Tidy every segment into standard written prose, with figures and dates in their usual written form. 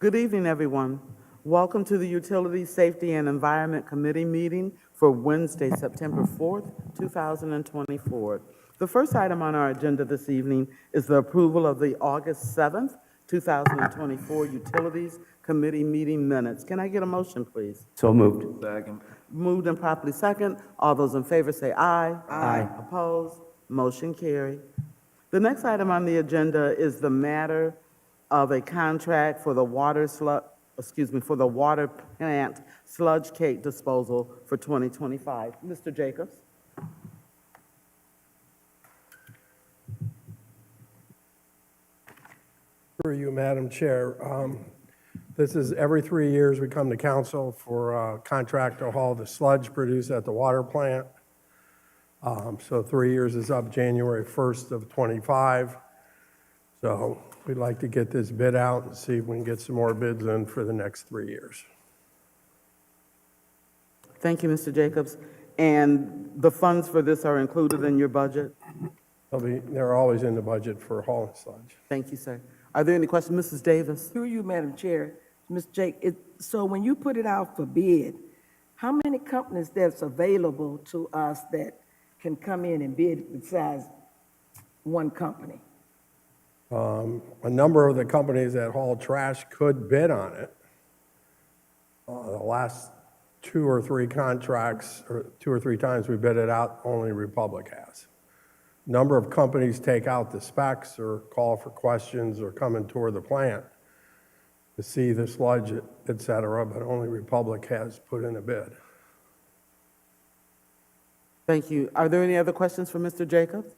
Good evening, everyone. Welcome to the Utilities, Safety, and Environment Committee meeting for Wednesday, September 4th, 2024. The first item on our agenda this evening is the approval of the August 7th, 2024 Utilities Committee meeting minutes. Can I get a motion, please? So moved. Second. Moved and properly second. All those in favor say aye. Aye. Opposed? Motion carried. The next item on the agenda is the matter of a contract for the water plant sludge cake disposal for 2025. Mr. Jacobs? Through you, Madam Chair. This is every 3 years we come to council for a contract to haul the sludge produced at the water plant. So 3 years is up January 1st of '25. So we'd like to get this bid out and see if we can get some more bids in for the next 3 years. Thank you, Mr. Jacobs. And the funds for this are included in your budget? They're always in the budget for hauling sludge. Thank you, sir. Are there any questions? Mrs. Davis? Through you, Madam Chair, Ms. Jake, so when you put it out for bid, how many companies that's available to us that can come in and bid besides one company? A number of the companies that haul trash could bid on it. The last 2 or 3 contracts, or 2 or 3 times we bid it out, only Republic has. Number of companies take out the specs or call for questions or come and tour the plant to see the sludge, et cetera, but only Republic has put in a bid. Thank you. Are there any other questions for Mr. Jacobs?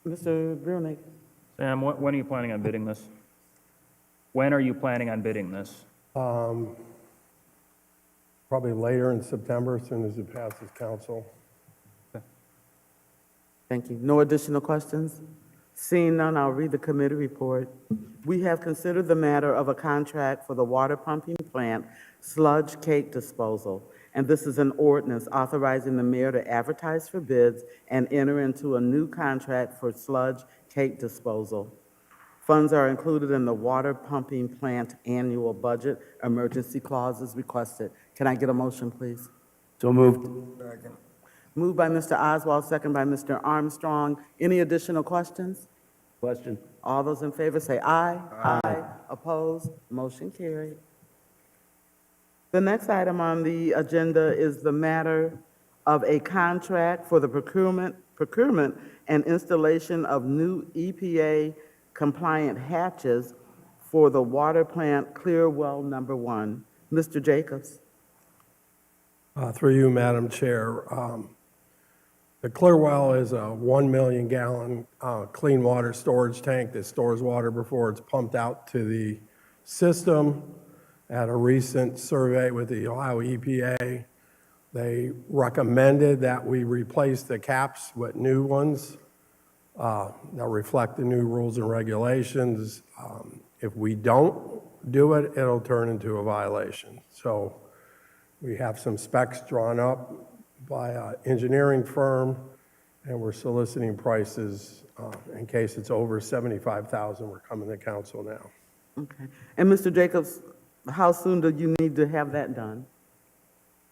Mr. Brunick? Sam, when are you planning on bidding this? When are you planning on bidding this? Probably later in September, as soon as it passes council. Thank you. No additional questions? Seeing none, I'll read the committee report. We have considered the matter of a contract for the water pumping plant sludge cake disposal, and this is an ordinance authorizing the mayor to advertise for bids and enter into a new contract for sludge cake disposal. Funds are included in the water pumping plant annual budget. Emergency clauses requested. Can I get a motion, please? So moved. Moved by Mr. Oswald, second by Mr. Armstrong. Any additional questions? Question. All those in favor say aye. Aye. Opposed? Motion carried. The next item on the agenda is the matter of a contract for the procurement and installation of new EPA-compliant hatches for the water plant Clearwell Number 1. Mr. Jacobs? Through you, Madam Chair. The Clearwell is a 1 million gallon clean water storage tank that stores water before it's pumped out to the system. At a recent survey with the Ohio EPA, they recommended that we replace the caps with new ones that reflect the new rules and regulations. If we don't do it, it'll turn into a violation. So we have some specs drawn up by an engineering firm, and we're soliciting prices in case it's over $75,000. We're coming to council now. Okay. And Mr. Jacobs, how soon do you need to have that done?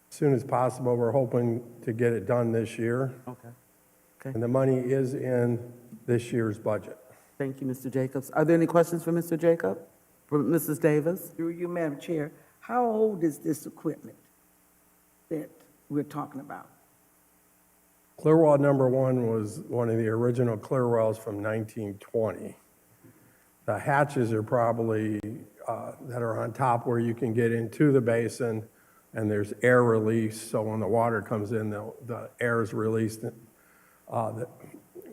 As soon as possible. We're hoping to get it done this year. Okay. And the money is in this year's budget. Thank you, Mr. Jacobs. Are there any questions for Mr. Jacob? For Mrs. Davis? Through you, Madam Chair, how old is this equipment that we're talking about? Clearwell Number 1 was one of the original Clearwells from 1920. The hatches are probably that are on top where you can get into the basin, and there's air release, so when the water comes in, the air is released.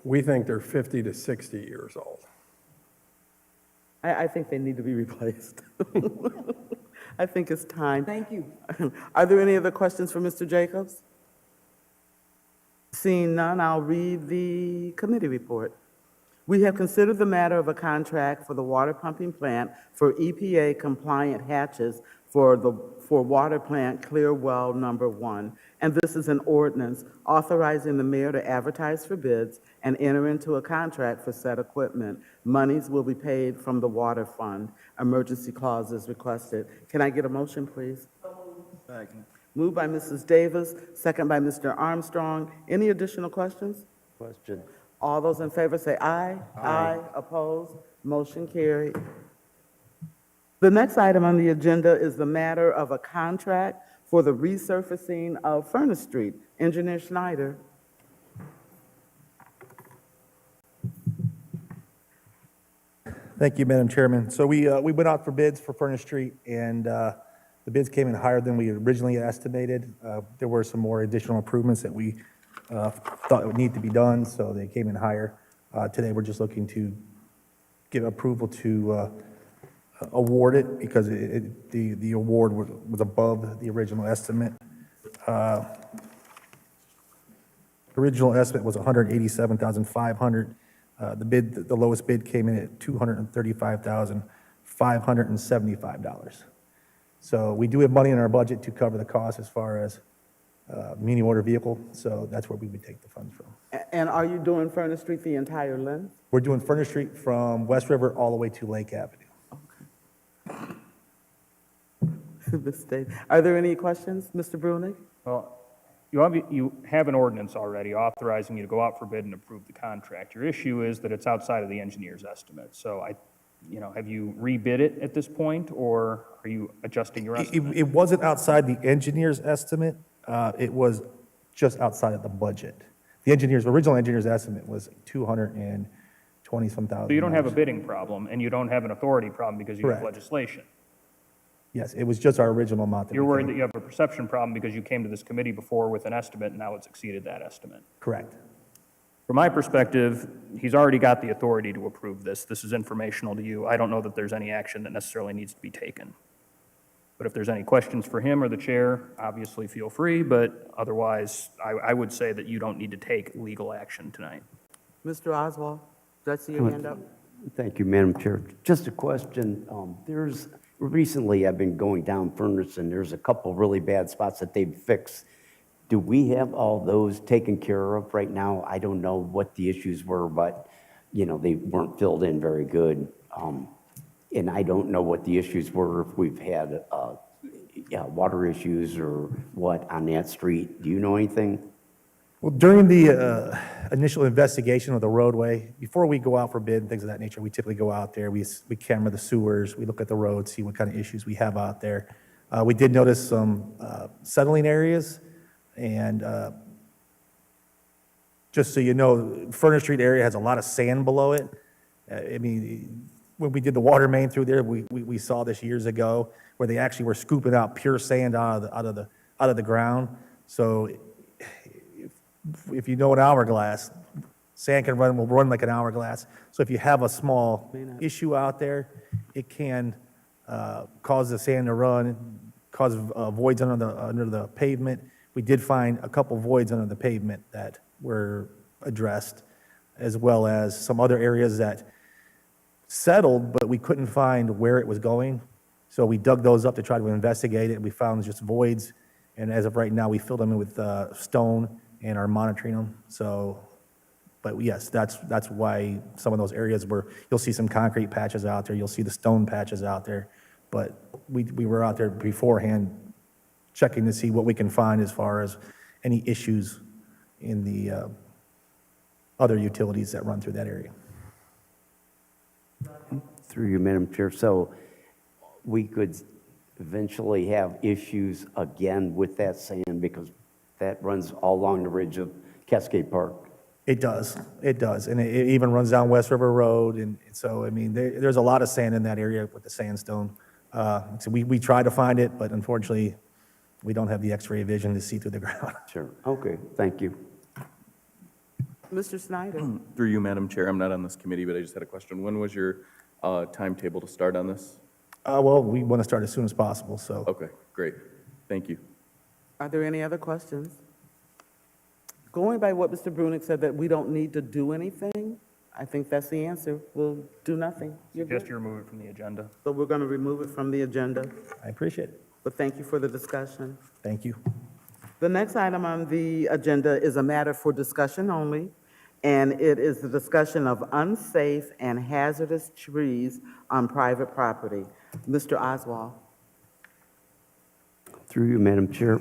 We think they're 50 to 60 years old. I think they need to be replaced. I think it's time. Thank you. Are there any other questions for Mr. Jacobs? Seeing none, I'll read the committee report. We have considered the matter of a contract for the water pumping plant for EPA-compliant hatches for for water plant Clear Well Number 1, and this is an ordinance authorizing the mayor to advertise for bids and enter into a contract for said equipment. Monies will be paid from the water fund. Emergency clause is requested. Can I get a motion, please? Moved by Mrs. Davis, second by Mr. Armstrong. Any additional questions? Question. All those in favor say aye. Aye. Opposed? Motion carried. The next item on the agenda is the matter of a contract for the resurfacing of Furnace Street. Engineer Schneider. Thank you, Madam Chairman. So we went out for bids for Furnace Street, and the bids came in higher than we originally estimated. There were some more additional improvements that we thought would need to be done, so they came in higher. Today, we're just looking to give approval to award it because the award was above the original estimate. Original estimate was $187,500. The lowest bid came in at $235,575. So we do have money in our budget to cover the cost as far as muni motor vehicle, so that's where we would take the funds from. And are you doing Furnace Street the entire length? We're doing Furnace Street from West River all the way to Lake Avenue. Ms. Davis. Are there any questions, Mr. Brunig? Well, you have an ordinance already authorizing you to go out for bid and approve the contract. Your issue is that it's outside of the engineer's estimate. So have you rebid it at this point, or are you adjusting your estimate? It wasn't outside the engineer's estimate, it was just outside of the budget. The original engineer's estimate was $220-some thousand. So you don't have a bidding problem, and you don't have an authority problem because you have Correct. legislation. Yes, it was just our original amount. You're worried that you have a perception problem because you came to this committee before with an estimate, and now it's exceeded that estimate. Correct. From my perspective, he's already got the authority to approve this. This is informational to you. I don't know that there's any action that necessarily needs to be taken. But if there's any questions for him or the chair, obviously feel free, but otherwise, I would say that you don't need to take legal action tonight. Mr. Oswald, did I see your hand up? Thank you, Madam Chair. Just a question. Recently, I've been going down Furnace, and there's a couple really bad spots that they've fixed. Do we have all those taken care of right now? I don't know what the issues were, but, they weren't filled in very good. And I don't know what the issues were, if we've had water issues or what on that street. Do you know anything? Well, during the initial investigation of the roadway, before we go out for bid and things of that nature, we typically go out there, we camera the sewers, we look at the road, see what kind of issues we have out there. We did notice some settling areas, and just so you know, Furnace Street area has a lot of sand below it. When we did the water main through there, we saw this years ago, where they actually were scooping out pure sand out of the ground. So if you know an hourglass, sand will run like an hourglass. So if you have a small issue out there, it can cause the sand to run, cause voids under the pavement. We did find a couple voids under the pavement that were addressed, as well as some other areas that settled, but we couldn't find where it was going. So we dug those up to try to investigate it, and we found just voids. And as of right now, we filled them in with stone and are monitoring them. So, but yes, that's why some of those areas where you'll see some concrete patches out there, you'll see the stone patches out there. But we were out there beforehand checking to see what we can find as far as any issues in the other utilities that run through that area. Through you, Madam Chair. So we could eventually have issues again with that sand because that runs all along the ridge of Cascade Park. It does, and it even runs down West River Road, and so, there's a lot of sand in that area with the sandstone. So we try to find it, but unfortunately, we don't have the X-ray vision to see through the ground. Sure. Okay, thank you. Mr. Snyder? Through you, Madam Chair, I'm not on this committee, but I just had a question. When was your timetable to start on this? Well, we want to start as soon as possible, so. Okay, great. Thank you. Are there any other questions? Going by what Mr. Brunig said, that we don't need to do anything, I think that's the answer. We'll do nothing. You're Suggest good. you remove it from the agenda. So we're going to remove it from the agenda. I appreciate it. but thank you for the discussion. Thank you. The next item on the agenda is a matter for discussion only, and it is the discussion of unsafe and hazardous trees on private property. Mr. Oswald. Through you, Madam Chair.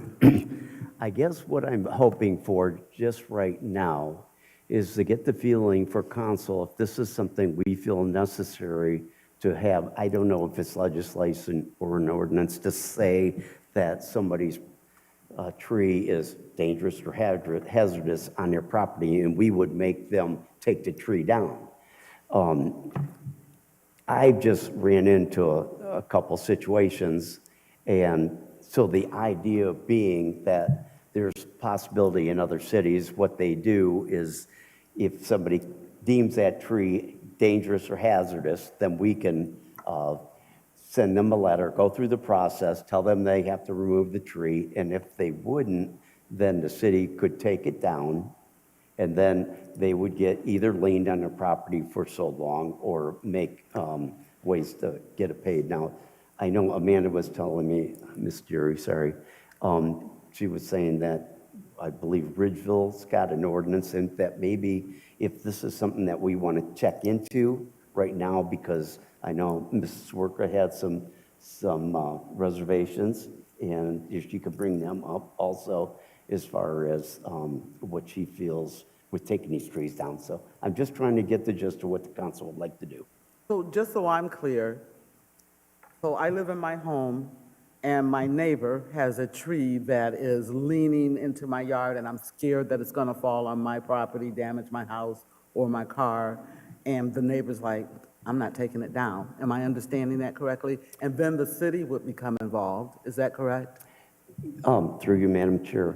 I guess what I'm hoping for just right now is to get the feeling for council, if this is something we feel necessary to have, I don't know if it's legislation or an ordinance to say that somebody's tree is dangerous or hazardous on their property, and we would make them take the tree down. I just ran into a couple situations, and so the idea being that there's possibility in other cities, what they do is if somebody deems that tree dangerous or hazardous, then we can send them a letter, go through the process, tell them they have to remove the tree, and if they wouldn't, then the city could take it down, and then they would get either liened on their property for so long or make ways to get it paid. Now, I know Amanda was telling me, Ms. Jerry, sorry, she was saying that I believe Ridgeville's got an ordinance, and that maybe if this is something that we want to check into right now, because I know Mrs. Worker had some reservations, and if she could bring them up also as far as what she feels with taking these trees down. So I'm just trying to get the gist of what the council would like to do. So just so I'm clear, so I live in my home, and my neighbor has a tree that is leaning into my yard, and I'm scared that it's going to fall on my property, damage my house or my car, and the neighbor's like, I'm not taking it down. Am I understanding that correctly? And then the city would become involved. Is that correct? Through you, Madam Chair,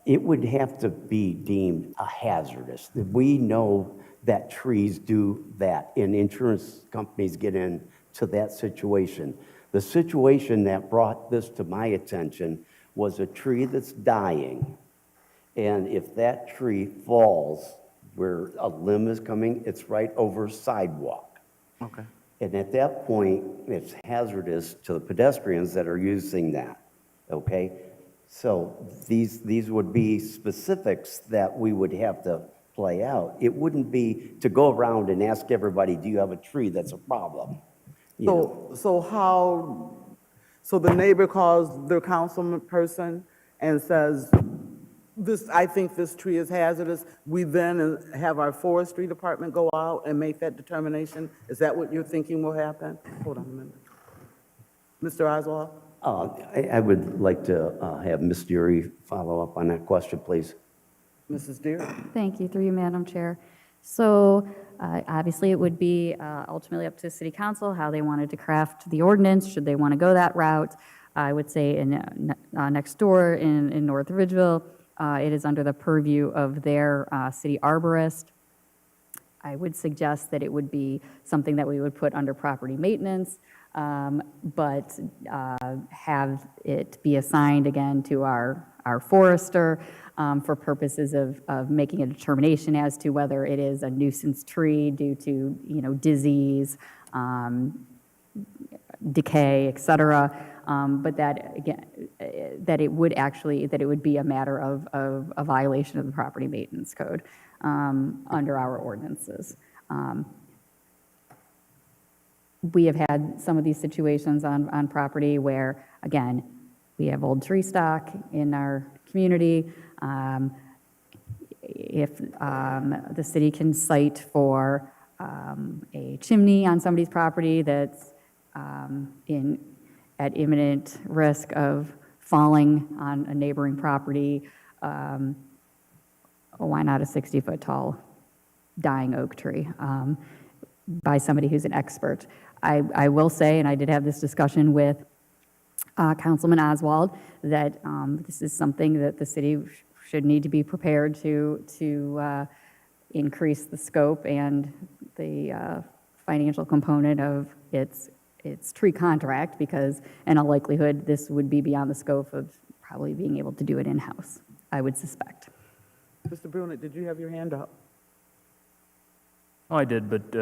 it would have to be deemed a hazardous. We know that trees do that, and insurance companies get into that situation. The situation that brought this to my attention was a tree that's dying, and if that tree falls where a limb is coming, it's right over sidewalk. Okay. And at that point, it's hazardous to the pedestrians that are using that, okay? So these would be specifics that we would have to play out. It wouldn't be to go around and ask everybody, do you have a tree that's a problem? You know? So the neighbor calls their councilman person and says, I think this tree is hazardous. We then have our forestry department go out and make that determination. Is that what you're thinking will happen? Hold on a minute. Mr. Oswald? I would like to have Ms. Dury follow up on that question, please. Mrs. Deere? Thank you, through you, Madam Chair. So obviously, it would be ultimately up to City Council how they wanted to craft the ordinance, should they want to go that route. I would say next door in North Ridgeville, it is under the purview of their city arborist. I would suggest that it would be something that we would put under property maintenance, but have it be assigned again to our forester for purposes of making a determination as to whether it is a nuisance tree due to, disease, decay, et cetera. But that, again, that it would be a matter of a violation of the property maintenance code under our ordinances. We have had some of these situations on property where, again, we have old tree stock in our community. If the city can cite for a chimney on somebody's property that's at imminent risk of falling on a neighboring property, why not a 60-foot tall dying oak tree by somebody who's an expert? I will say, and I did have this discussion with Councilman Oswald, that this is something that the city should need to be prepared to increase the scope and the financial component of its tree contract, because in all likelihood, this would be beyond the scope of probably being able to do it in-house, I would suspect. Mr. Brunick, did you have your hand up? Oh, I did, but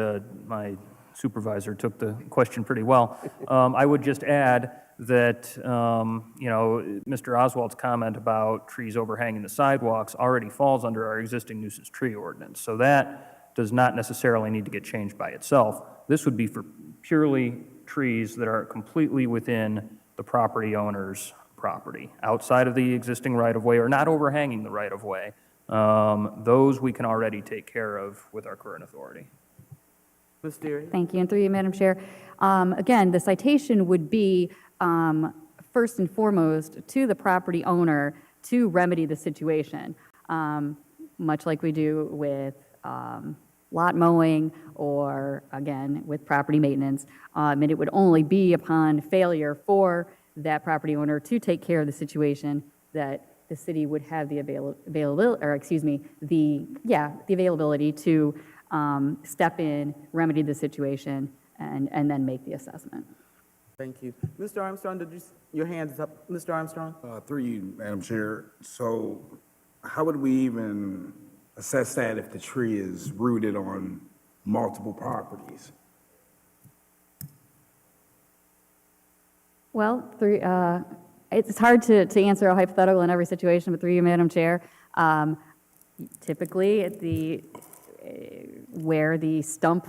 my supervisor took the question pretty well. I would just add that, Mr. Oswald's comment about trees overhanging the sidewalks already falls under our existing nuisance tree ordinance. So that does not necessarily need to get changed by itself. This would be for purely trees that are completely within the property owner's property, outside of the existing right-of-way or not overhanging the right-of-way. Those we can already take care of with our current authority. Ms. Deary? Thank you, and through you, Madam Chair. Again, the citation would be, first and foremost, to the property owner to remedy the situation, much like we do with lot mowing or, again, with property maintenance. And it would only be upon failure for that property owner to take care of the situation that the city would have the availability to step in, remedy the situation, and then make the assessment. Thank you. Mr. Armstrong, your hand is up. Mr. Armstrong? Through you, Madam Chair. So how would we even assess that if the tree is rooted on multiple properties? Well, it's hard to answer a hypothetical in every situation, but through you, Madam Chair, typically where the stump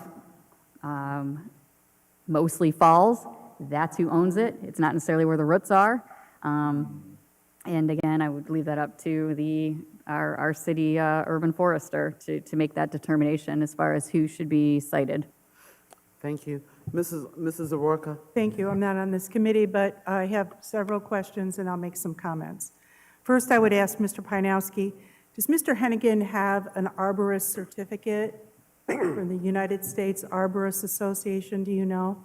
mostly falls, that's who owns it. It's not necessarily where the roots are. And again, I would leave that up to our city urban forester to make that determination as far as who should be cited. Thank you. Mrs. Awarka? Thank you. I'm not on this committee, but I have several questions, and I'll make some comments. First, I would ask Mr. Pinowski, does Mr. Hennigan have an arborist certificate from the United States Arborists Association? Do you know?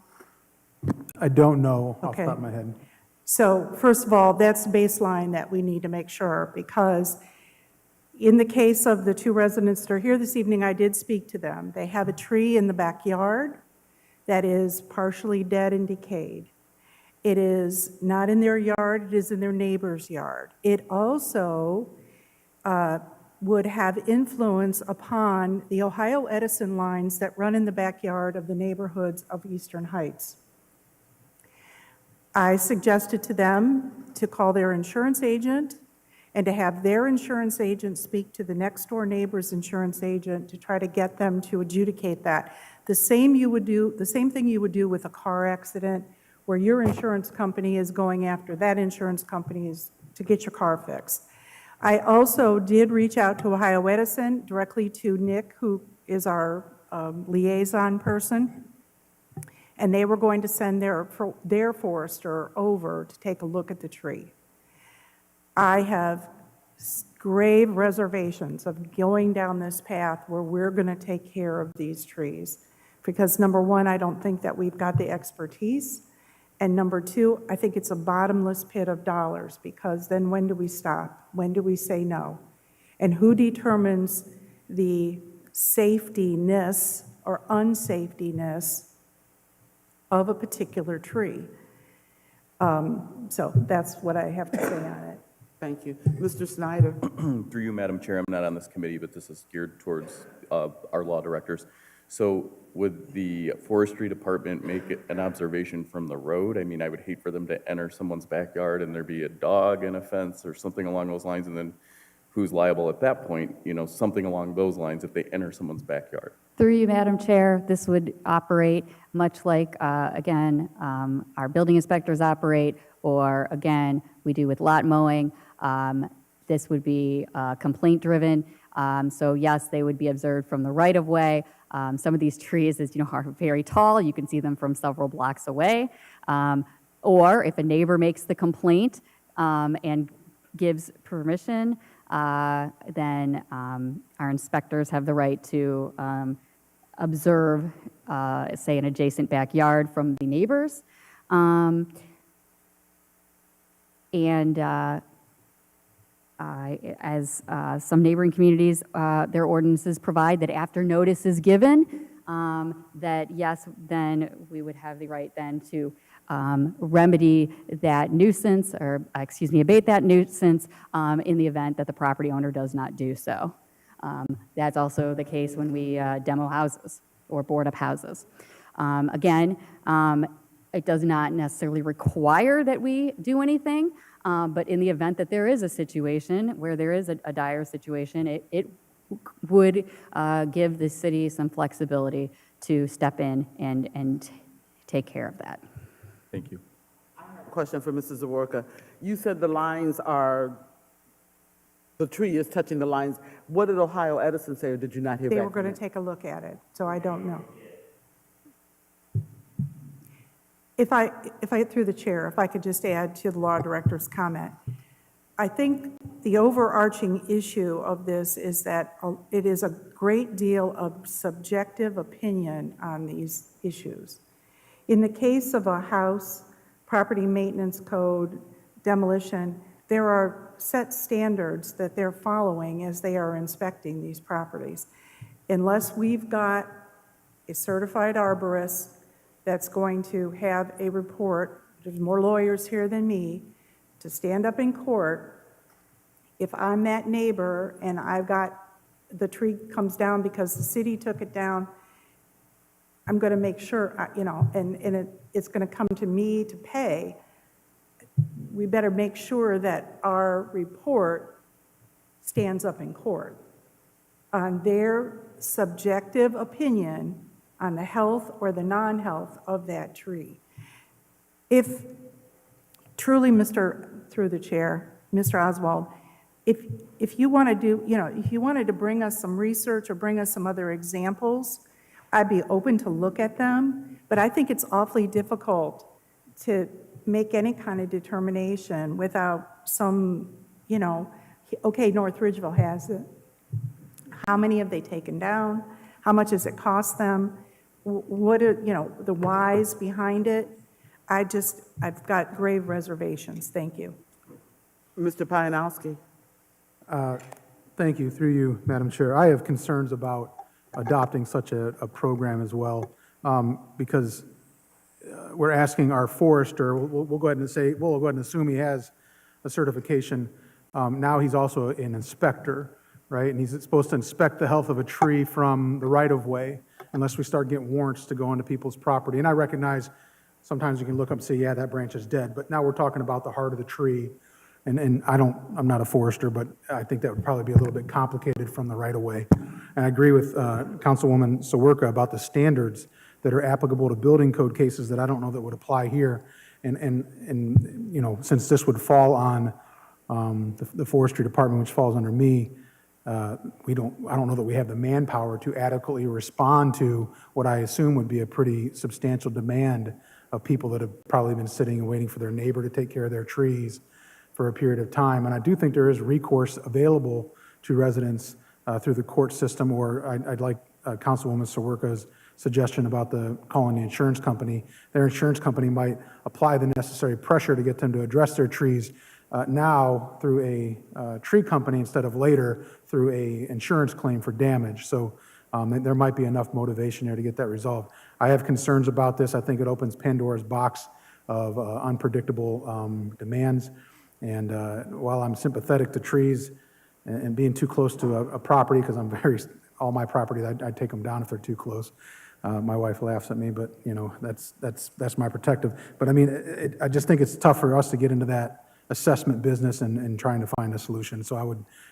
I don't know off the Okay. top of my head. So first of all, that's the baseline that we need to make sure, because in the case of the two residents that are here this evening, I did speak to them. They have a tree in the backyard that is partially dead and decayed. It is not in their yard, it is in their neighbor's yard. It also would have influence upon the Ohio Edison lines that run in the backyard of the neighborhoods of Eastern Heights. I suggested to them to call their insurance agent and to have their insurance agent speak to the next door neighbor's insurance agent to try to get them to adjudicate that. The same thing you would do with a car accident where your insurance company is going after that insurance company to get your car fixed. I also did reach out to Ohio Edison, directly to Nick, who is our liaison person, and they were going to send their forester over to take a look at the tree. I have grave reservations of going down this path where we're going to take care of these trees, because number one, I don't think that we've got the expertise, and number two, I think it's a bottomless pit of dollars, because then when do we stop? When do we say no? And who determines the safetiness or unsafetiness of a particular tree? So that's what I have to say on it. Thank you. Mr. Snyder? Through you, Madam Chair, I'm not on this committee, but this is geared towards our law directors. So would the forestry department make an observation from the road? I mean, I would hate for them to enter someone's backyard and there be a dog in a fence or something along those lines, and then who's liable at that point? You know, something along those lines if they enter someone's backyard. Through you, Madam Chair, this would operate much like, again, our building inspectors operate, or again, we do with lot mowing. This would be complaint-driven. So yes, they would be observed from the right-of-way. Some of these trees, as you know, are very tall. You can see them from several blocks away. Or if a neighbor makes the complaint and gives permission, then our inspectors have the right to observe, say, an adjacent backyard from the neighbors. As some neighboring communities, their ordinances provide that after notice is given, that yes, then we would have the right then to remedy that nuisance, or abate that nuisance in the event that the property owner does not do so. That's also the case when we demo houses or board up houses. Again, It does not necessarily require that we do anything, but in the event that there is a situation where there is a dire situation, it would give the city some flexibility to step in and take care of that. Thank you. Question for Mrs. Zaworka. You said the lines are, the tree is touching the lines. What did Ohio Edison say, or did you not hear back? They were from going them? to take a look at it, so I don't know. If I, through the chair, if I could just add to the law director's comment, I think the overarching issue of this is that it is a great deal of subjective opinion on these issues. In the case of a house, property maintenance code, demolition, there are set standards that they're following as they are inspecting these properties. Unless we've got a certified arborist that's going to have a report, there's more lawyers here than me, to stand up in court. If I'm that neighbor and I've got, the tree comes down because the city took it down, I'm going to make sure, and it's going to come to me to pay. We better make sure that our report stands up in court on their subjective opinion on the health or the non-health of that tree. If truly, through the chair, Mr. Oswald, if you want to do, if you wanted to bring us some research or bring us some other examples, I'd be open to look at them, but I think it's awfully difficult to make any kind of determination without some, okay, North Ridgeville has it. How many have they taken down? How much does it cost them? What are, the whys behind it? I've got grave reservations. Thank you. Mr. Pianowski. Thank you, through you, Madam Chair. I have concerns about adopting such a program as well, because we're asking our forester, we'll go ahead and say, we'll go ahead and assume he has a certification. Now he's also an inspector, right? And he's supposed to inspect the health of a tree from the right-of-way unless we start getting warrants to go into people's property. And I recognize sometimes you can look up and say, yeah, that branch is dead, but now we're talking about the heart of the tree. And I'm not a forester, but I think that would probably be a little bit complicated from the right-of-way. And I agree with Councilwoman Sawerka about the standards that are applicable to building code cases that I don't know that would apply here. And since this would fall on the forestry department, which falls under me, I don't know that we have the manpower to adequately respond to what I assume would be a pretty substantial demand of people that have probably been sitting and waiting for their neighbor to take care of their trees for a period of time. And I do think there is recourse available to residents through the court system, or I'd like Councilwoman Sawerka's suggestion about calling the insurance company. Their insurance company might apply the necessary pressure to get them to address their trees now through a tree company instead of later through a insurance claim for damage. So there might be enough motivation there to get that resolved. I have concerns about this. I think it opens Pandora's box of unpredictable demands. And while I'm sympathetic to trees and being too close to a property, because all my property, I'd take them down if they're too close. My wife laughs at me, but that's my protective. But I mean, I just think it's tough for us to get into that assessment business and trying to find a solution. So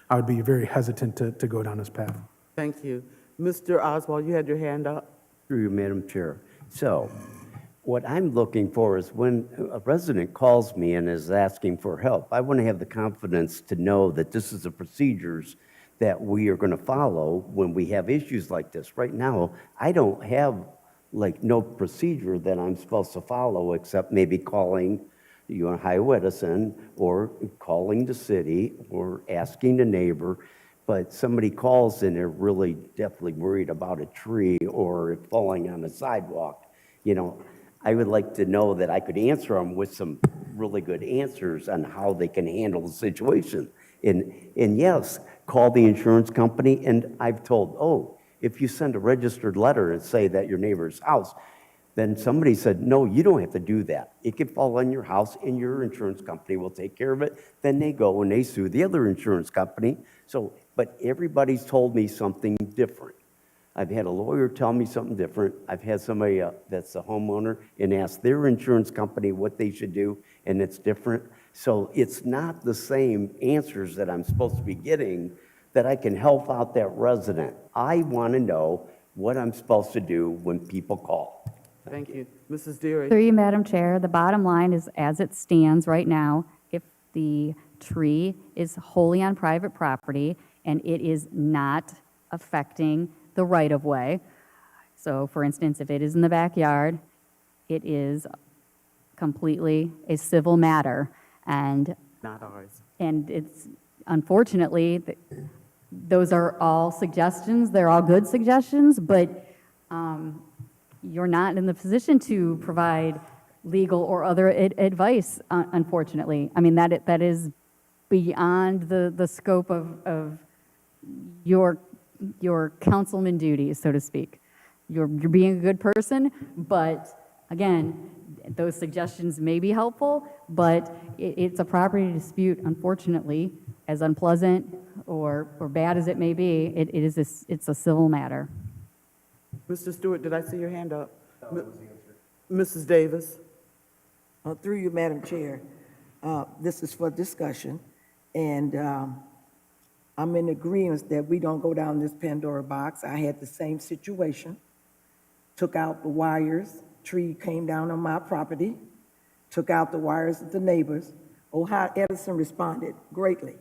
I would be very hesitant to go down this path. Thank you. Mr. Oswald, you had your hand up. Through you, Madam Chair. So what I'm looking for is when a resident calls me and is asking for help, I want to have the confidence to know that this is the procedures that we are going to follow when we have issues like this. Right now, I don't have no procedure that I'm supposed to follow except maybe calling Ohio Edison or calling the city or asking the neighbor. But somebody calls and they're really definitely worried about a tree or it falling on the sidewalk. I would like to know that I could answer them with some really good answers on how they can handle the situation. And yes, call the insurance company. And I've told, if you send a registered letter and say that your neighbor's house, then somebody said, no, you don't have to do that. It could fall on your house and your insurance company will take care of it. Then they go and they sue the other insurance company. But everybody's told me something different. I've had a lawyer tell me something different. I've had somebody that's a homeowner and ask their insurance company what they should do, and it's different. So it's not the same answers that I'm supposed to be getting that I can help out that resident. I want to know what I'm supposed to do when people call. Thank you. Mrs. Deary? Through you, Madam Chair, the bottom line is, as it stands right now, if the tree is wholly on private property and it is not affecting the right-of-way, so for instance, if it is in the backyard, it is completely a civil matter, and Not ours. it's, unfortunately, those are all suggestions, they're all good suggestions, but you're not in the position to provide legal or other advice, unfortunately. I mean, that is beyond the scope of your councilman duties, so to speak. You're being a good person, but again, those suggestions may be helpful, but it's a property dispute, unfortunately, as unpleasant or bad as it may be, it's a civil matter. Mr. Stewart, did I see your hand up? Mrs. Davis? Through you, Madam Chair, this is for discussion, and I'm in agreement that we don't go down this Pandora box. I had the same situation, took out the wires, tree came down on my property, took out the wires of the neighbors. Ohio Edison responded greatly,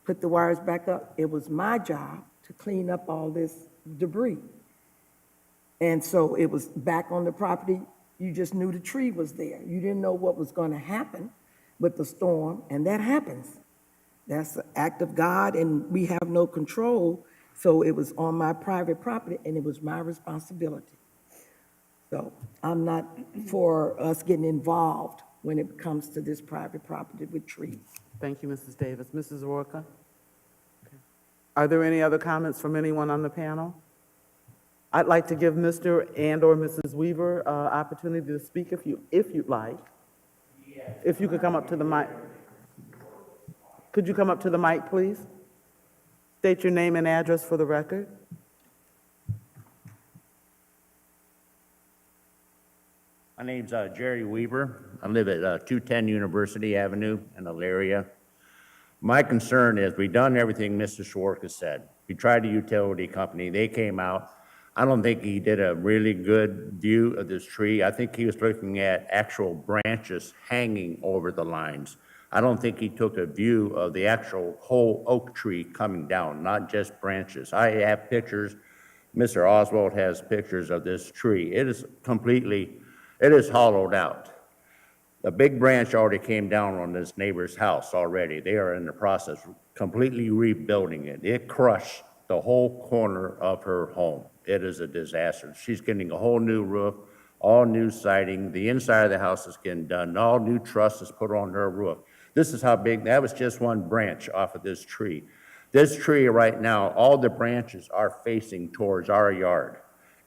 put the wires back up. It was my job to clean up all this debris. And so it was back on the property. You just knew the tree was there. You didn't know what was going to happen with the storm, and that happens. That's an act of God, and we have no control. So it was on my private property, and it was my responsibility. So I'm not for us getting involved when it comes to this private property with trees. Thank you, Mrs. Davis. Mrs. Orca? Okay. Are there any other comments from anyone on the panel? I'd like to give Mr. and/or Mrs. Weaver opportunity to speak if you'd like. If you could come up to the mic. Could you come up to the mic, please? State your name and address for the record. My name's Jerry Weaver. I live at 210 University Avenue in Elyria. My concern is we've done everything Mr. Schwartz has said. We tried the utility company. They came out. I don't think he did a really good view of this tree. I think he was looking at actual branches hanging over the lines. I don't think he took a view of the actual whole oak tree coming down, not just branches. I have pictures. Mr. Oswald has pictures of this tree. It is hollowed out. A big branch already came down on this neighbor's house already. They are in the process of completely rebuilding it. It crushed the whole corner of her home. It is a disaster. She's getting a whole new roof, all new siding. The inside of the house is getting done. All new trusses put on her roof. This is how big, that was just one branch off of this tree. This tree right now, all the branches are facing towards our yard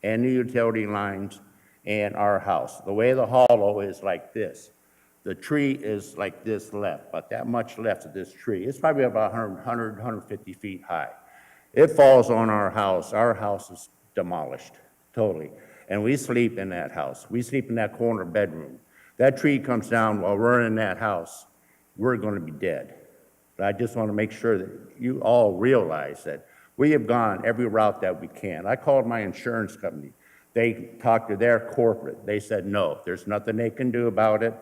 and the utility lines and our house. The way the hollow is like this. The tree is like this left, but that much left of this tree. It's probably about 150 feet high. It falls on our house. Our house is demolished totally. And we sleep in that house. We sleep in that corner bedroom. That tree comes down while we're in that house, we're going to be dead. But I just want to make sure that you all realize that we have gone every route that we can. I called my insurance company. They talked to their corporate. They said, no, there's nothing they can do about it.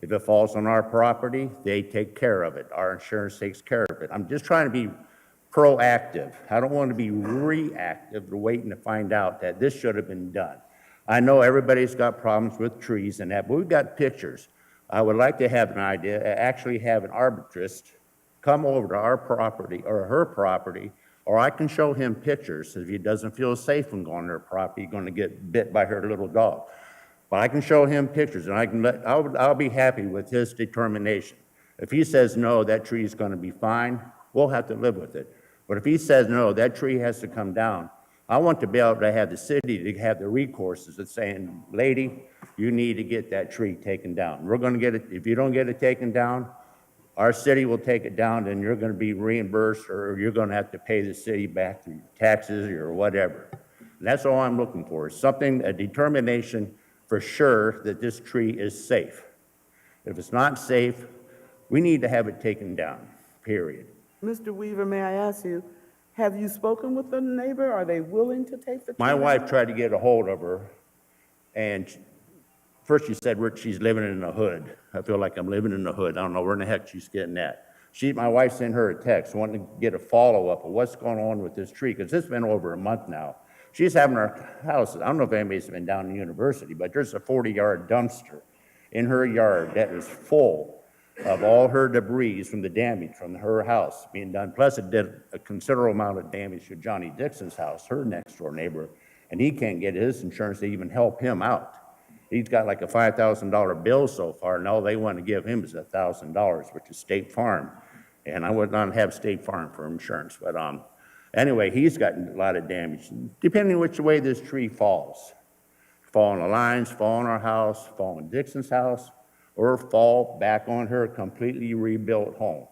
If it falls on our property, they take care of it. Our insurance takes care of it. I'm just trying to be proactive. I don't want to be reactive, waiting to find out that this should have been done. I know everybody's got problems with trees and that, but we've got pictures. I would like to have an idea, actually have an arbitrist come over to our property or her property, or I can show him pictures. If he doesn't feel safe when going on their property, he's going to get bit by her little dog. But I can show him pictures, and I'll be happy with his determination. If he says no, that tree is going to be fine, we'll have to live with it. But if he says no, that tree has to come down, I want to be able to have the city to have the recourses of saying, lady, you need to get that tree taken down. We're going to get it. If you don't get it taken down, our city will take it down, and you're going to be reimbursed, or you're going to have to pay the city back through taxes or whatever. And that's all I'm looking for, is something, a determination for sure that this tree is safe. If it's not safe, we need to have it taken down, period. Mr. Weaver, may I ask you, have you spoken with the neighbor? Are they willing to take the tree My down? wife tried to get a hold of her, and first she said she's living in the hood. I feel like I'm living in the hood. I don't know where in the heck she's getting that. My wife sent her a text wanting to get a follow-up of what's going on with this tree, because it's been over a month now. She's having her house, I don't know if anybody's been down in University, but there's a 40-yard dumpster in her yard that is full of all her debris from the damage from her house being done. Plus, it did a considerable amount of damage to Johnny Dixon's house, her next-door neighbor, and he can't get his insurance to even help him out. He's got like a $5,000 bill so far, and all they want to give him is $1,000, which is State Farm. And I would not have State Farm for insurance, but anyway, he's gotten a lot of damage, depending which way this tree falls. Fall on the lines, fall on our house, fall on Dixon's house, or fall back on her completely rebuilt home.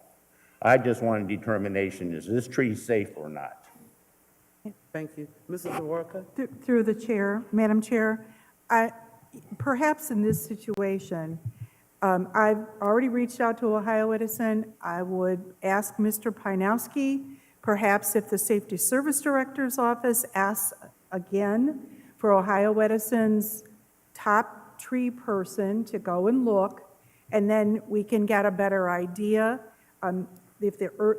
I just want a determination, is this tree safe or not? Thank you. Mrs. Zawarka? Through the chair, Madam Chair, perhaps in this situation, I've already reached out to Ohio Edison. I would ask Mr. Pinowski, perhaps if the Safety Service Director's Office asks again for Ohio Edison's top tree person to go and look, and then we can get a better idea. If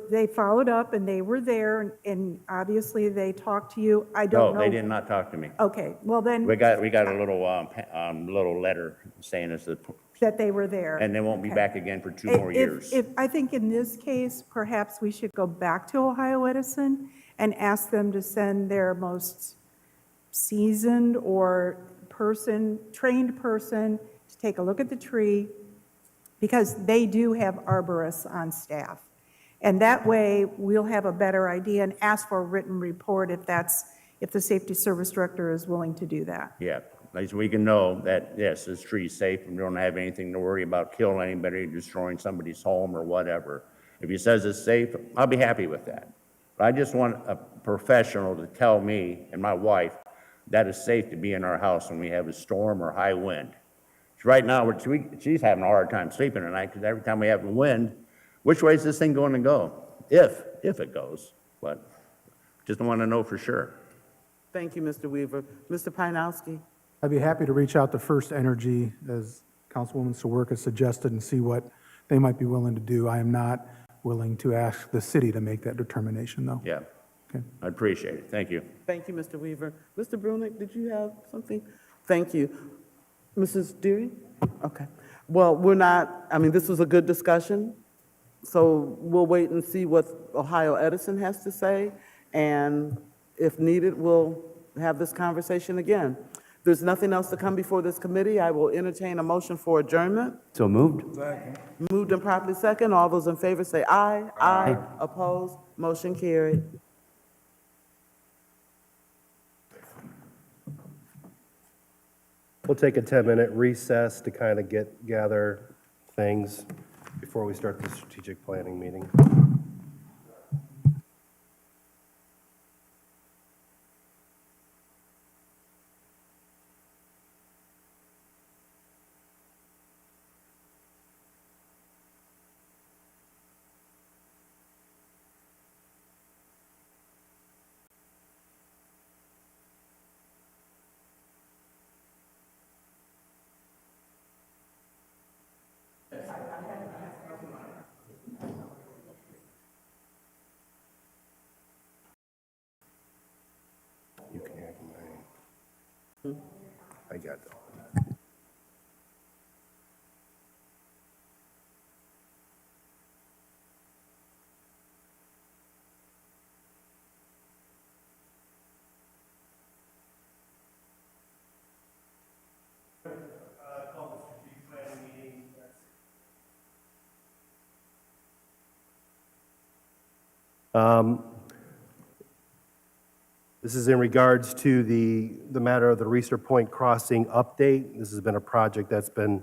they followed up and they were there, and obviously they talked to you, I don't know. No, they did not talk to me. Okay, well then, We got a little letter saying it's that they were there. and they won't be back again for 2 more years. I think in this case, perhaps we should go back to Ohio Edison and ask them to send their most seasoned or trained person to take a look at the tree, because they do have arborists on staff. And that way, we'll have a better idea and ask for a written report if the Safety Service Director is willing to do that. Yeah, at least we can know that, yes, this tree's safe and we don't have anything to worry about killing anybody, destroying somebody's home or whatever. If he says it's safe, I'll be happy with that. But I just want a professional to tell me and my wife that it's safe to be in our house when we have a storm or high wind. Right now, she's having a hard time sleeping at night, because every time we have a wind, which way is this thing going to go? If it goes, but just want to know for sure. Thank you, Mr. Weaver. Mr. Pinowski? I'd be happy to reach out to First Energy, as Councilwoman Sawerka suggested, and see what they might be willing to do. I am not willing to ask the city to make that determination, though. Yeah, Okay. I appreciate it. Thank you. Thank you, Mr. Weaver. Mr. Brunick, did you have something? Thank you. Mrs. Deary? Okay. Well, this was a good discussion, so we'll wait and see what Ohio Edison has to say, and if needed, we'll have this conversation again. There's nothing else to come before this committee. I will entertain a motion for adjournment. So moved? Moved and properly second. All those in favor say aye. Aye. Opposed? Motion carried. We'll take a 10-minute recess to kind of gather things before we start the strategic planning meeting. You can have mine. I got them. This is in regards to the matter of the Reeser Point Crossing update. This has been a project that's been,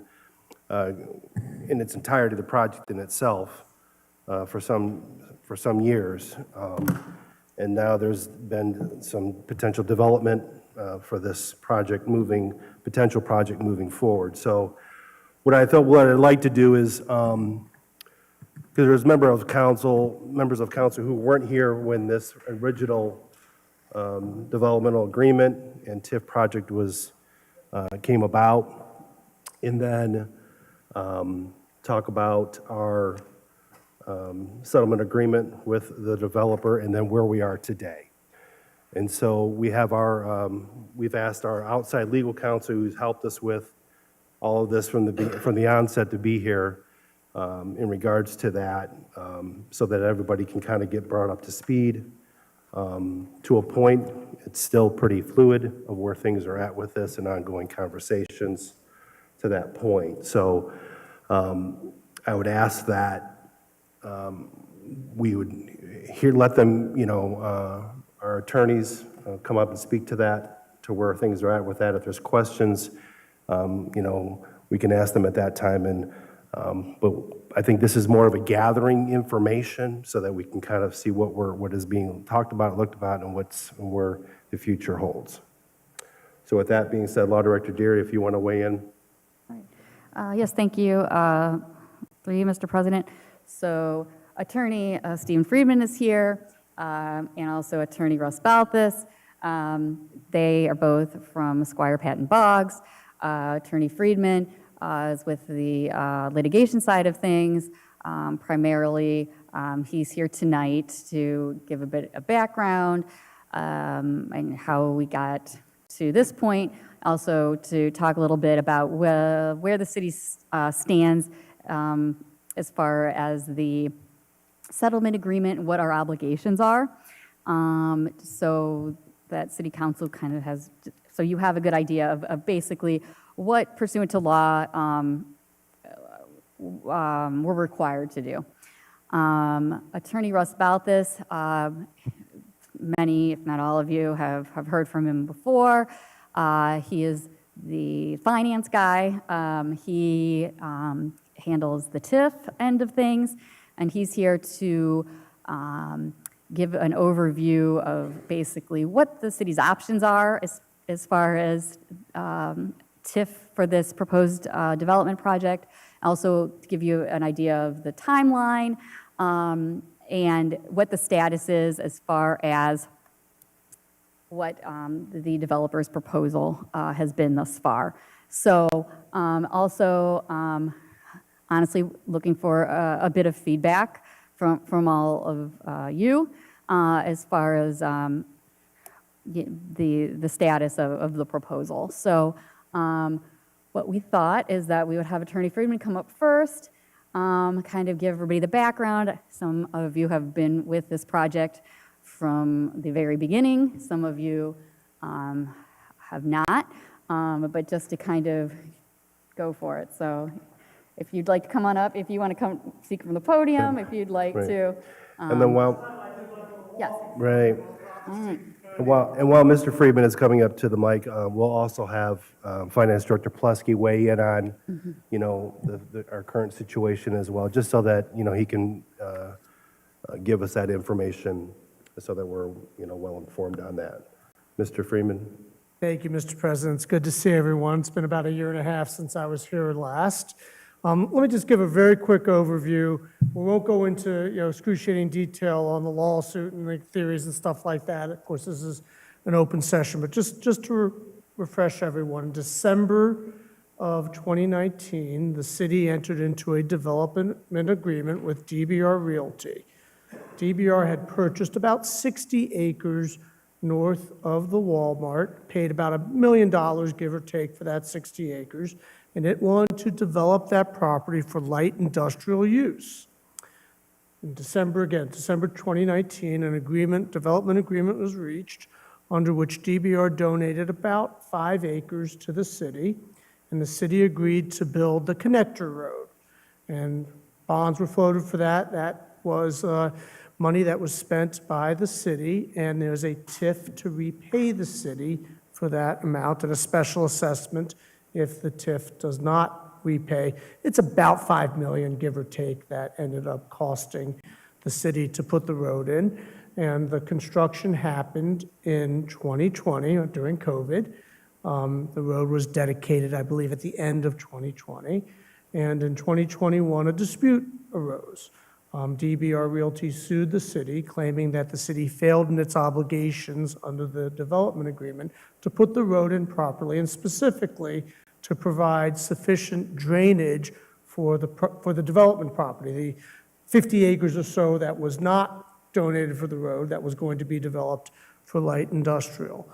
in its entirety, the project in itself, for some years. And now there's been some potential development for this project potential project moving forward. So what I'd like to do is, because there's members of council who weren't here when this original developmental agreement and TIF project came about, and then talk about our settlement agreement with the developer, and then where we are today. And so we've asked our outside legal counsel, who's helped us with all of this from the onset, to be here in regards to that, so that everybody can kind of get brought up to speed. To a point, it's still pretty fluid of where things are at with this and ongoing conversations to that point. So I would ask that we would let them, our attorneys come up and speak to that, to where things are at with that. If there's questions, we can ask them at that time. And but I think this is more of a gathering information so that we can kind of see what is being talked about, looked about, and where the future holds. So with that being said, Law Director Deary, if you want to weigh in. Yes, thank you. Through you, Mr. President. So Attorney Stephen Friedman is here, and also Attorney Russ Balthus. They are both from Squire Patton Boggs. Attorney Friedman is with the litigation side of things. Primarily, he's here tonight to give a bit of background and how we got to this point. Also to talk a little bit about where the city stands as far as the settlement agreement and what our obligations are. So that City Council kind of has, so you have a good idea of basically what pursuant to law we're required to do. Attorney Russ Balthus, many, if not all of you, have heard from him before. He is the finance guy. He handles the TIF end of things, and he's here to give an overview of basically what the city's options are as far as TIF for this proposed development project. Also to give you an idea of the timeline and what the status is as far as what the developer's proposal has been thus far. So also, honestly, looking for a bit of feedback from all of you as far as the status of the proposal. So what we thought is that we would have Attorney Friedman come up first, kind of give everybody the background. Some of you have been with this project from the very beginning. Some of you have not, but just to kind of go for it. So if you'd like to come on up, if you want to come speak from the podium, if you'd like to. And then Yes. Right. And while Mr. Friedman is coming up to the mic, we'll also have Finance Director Plesky weigh in on, our current situation as well, just so that, he can give us that information so that we're, well informed on that. Mr. Friedman? Thank you, Mr. President. It's good to see everyone. It's been about a year and a half since I was here last. Let me just give a very quick overview. We won't go into excruciating detail on the lawsuit and the theories and stuff like that. Of course, this is an open session, but just to refresh everyone, in December of 2019, the city entered into a development agreement with DBR Realty. DBR had purchased about 60 acres north of the Walmart, paid about $1 million, give or take, for that 60 acres, and it wanted to develop that property for light industrial use. In December 2019, an development agreement was reached under which DBR donated about 5 acres to the city, and the city agreed to build the connector road. And bonds were floated for that. That was money that was spent by the city, and there's a TIF to repay the city for that amount and a special assessment if the TIF does not repay. It's about $5 million, give or take, that ended up costing the city to put the road in. and the construction happened in 2020 during COVID. The road was dedicated, I believe, at the end of 2020, and in 2021, a dispute arose. DBR Realty sued the city, claiming that the city failed in its obligations under the development agreement to put the road in properly, and specifically to provide sufficient drainage for the development property, the 50 acres or so that was not donated for the road, that was going to be developed for light industrial.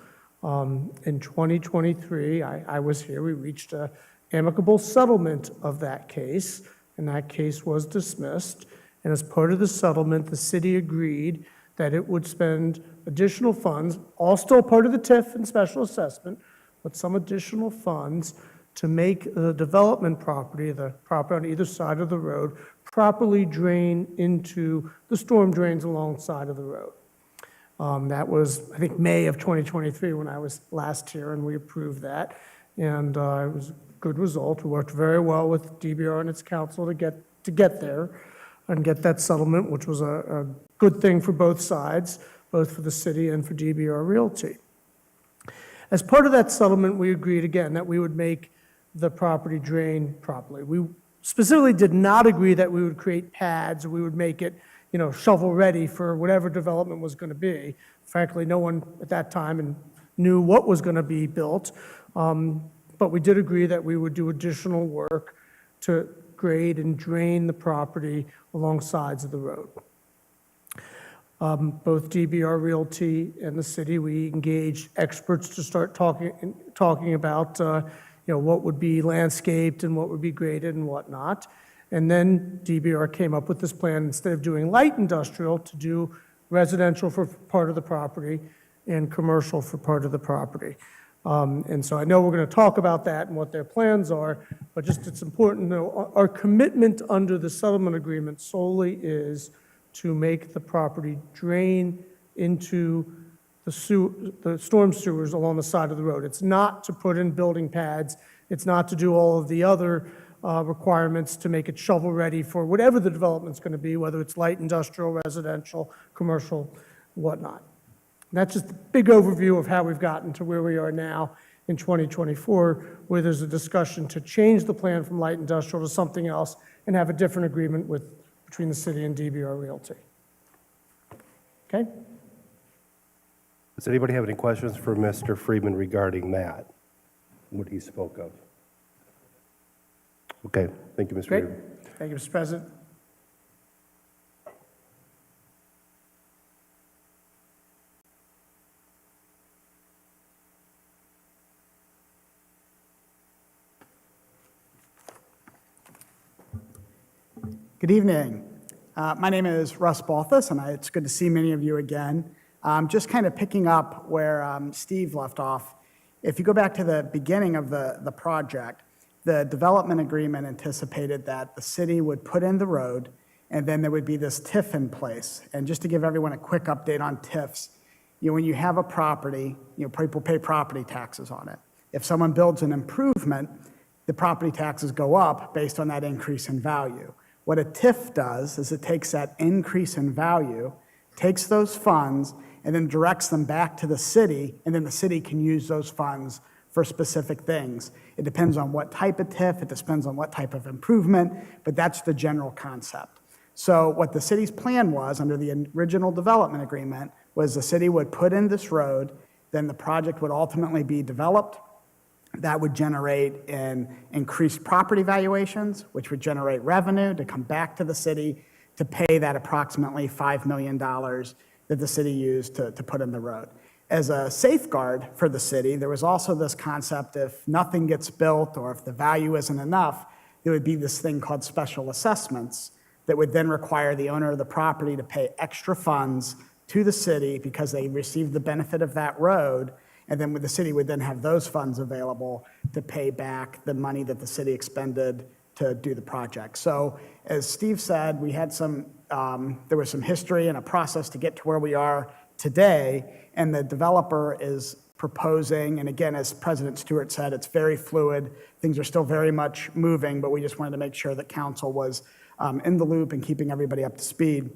In 2023, I was here, we reached an amicable settlement of that case, and that case was dismissed. And as part of the settlement, the city agreed that it would spend additional funds, all still part of the TIF and special assessment, but some additional funds to make the development property, the property on either side of the road, properly drain into the storm drains alongside of the road. That was, I think, May of 2023 when I was last here, and we approved that. And it was a good result. We worked very well with DBR and its council to get there and get that settlement, which was a good thing for both sides, both for the city and for DBR Realty. As part of that settlement, we agreed again that we would make the property drain properly. We specifically did not agree that we would create pads, or we would make it, shovel-ready for whatever development was going to be. Frankly, no one at that time knew what was going to be built, but we did agree that we would do additional work to grade and drain the property along sides of the road. Both DBR Realty and the city, we engaged experts to start talking about what would be landscaped and what would be graded and whatnot. And then DBR came up with this plan, instead of doing light industrial, to do residential for part of the property and commercial for part of the property. And so I know we're going to talk about that and what their plans are, but just it's important to know our commitment under the settlement agreement solely is to make the property drain into the storm sewers along the side of the road. It's not to put in building pads. It's not to do all of the other requirements to make it shovel-ready for whatever the development's going to be, whether it's light industrial, residential, commercial, whatnot. That's just a big overview of how we've gotten to where we are now in 2024, where there's a discussion to change the plan from light industrial to something else and have a different agreement between the city and DBR Realty. Okay? Does anybody have any questions for Mr. Friedman regarding that, what he spoke of? Okay, thank you, Mr. Great. Friedman. Thank you, Mr. President. Good evening. My name is Russ Balthus, and it's good to see many of you again. Just kind of picking up where Steve left off. If you go back to the beginning of the project, the development agreement anticipated that the city would put in the road, and then there would be this TIF in place. And just to give everyone a quick update on TIFs, when you have a property, people pay property taxes on it. If someone builds an improvement, the property taxes go up based on that increase in value. What a TIF does is it takes that increase in value, takes those funds, and then directs them back to the city, and then the city can use those funds for specific things. It depends on what type of TIF, it depends on what type of improvement, but that's the general concept. So what the city's plan was under the original development agreement was the city would put in this road, then the project would ultimately be developed. That would generate increased property valuations, which would generate revenue to come back to the city to pay that approximately $5 million that the city used to put in the road. As a safeguard for the city, there was also this concept if nothing gets built or if the value isn't enough, there would be this thing called special assessments that would then require the owner of the property to pay extra funds to the city because they received the benefit of that road. And then the city would then have those funds available to pay back the money that the city expended to do the project. So as Steve said, we had there was some history and a process to get to where we are today. And the developer is proposing, and again, as President Stewart said, it's very fluid. Things are still very much moving, but we just wanted to make sure that council was in the loop and keeping everybody up to speed.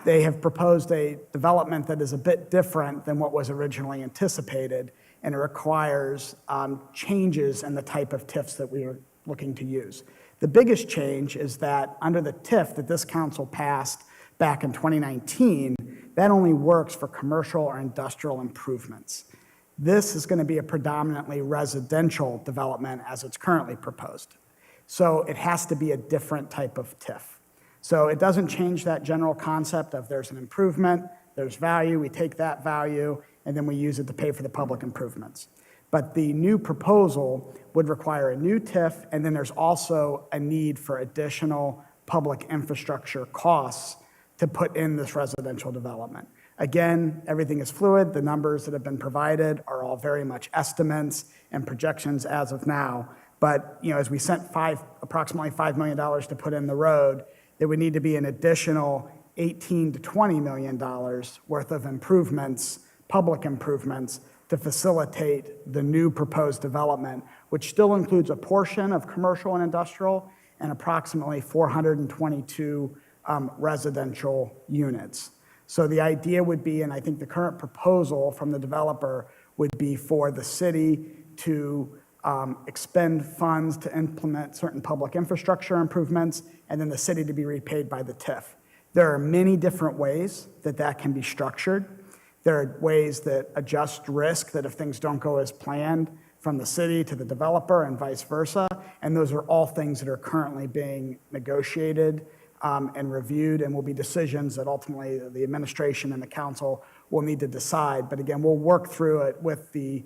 They have proposed a development that is a bit different than what was originally anticipated, and it requires changes in the type of TIFs that we are looking to use. The biggest change is that under the TIF that this council passed back in 2019, that only works for commercial or industrial improvements. This is going to be a predominantly residential development as it's currently proposed. So it has to be a different type of TIF. So it doesn't change that general concept of there's an improvement, there's value, we take that value, and then we use it to pay for the public improvements. But the new proposal would require a new TIF, and then there's also a need for additional public infrastructure costs to put in this residential development. Again, everything is fluid. The numbers that have been provided are all very much estimates and projections as of now. But as we sent approximately $5 million to put in the road, there would need to be an additional $18 to $20 million worth of improvements, public improvements, to facilitate the new proposed development, which still includes a portion of commercial and industrial and approximately 422 residential units. So the idea would be, and I think the current proposal from the developer would be for the city to expend funds to implement certain public infrastructure improvements, and then the city to be repaid by the TIF. There are many different ways that that can be structured. There are ways that adjust risk, that if things don't go as planned, from the city to the developer and vice versa, and those are all things that are currently being negotiated and reviewed, and will be decisions that ultimately the administration and the council will need to decide. But again, we'll work through it with the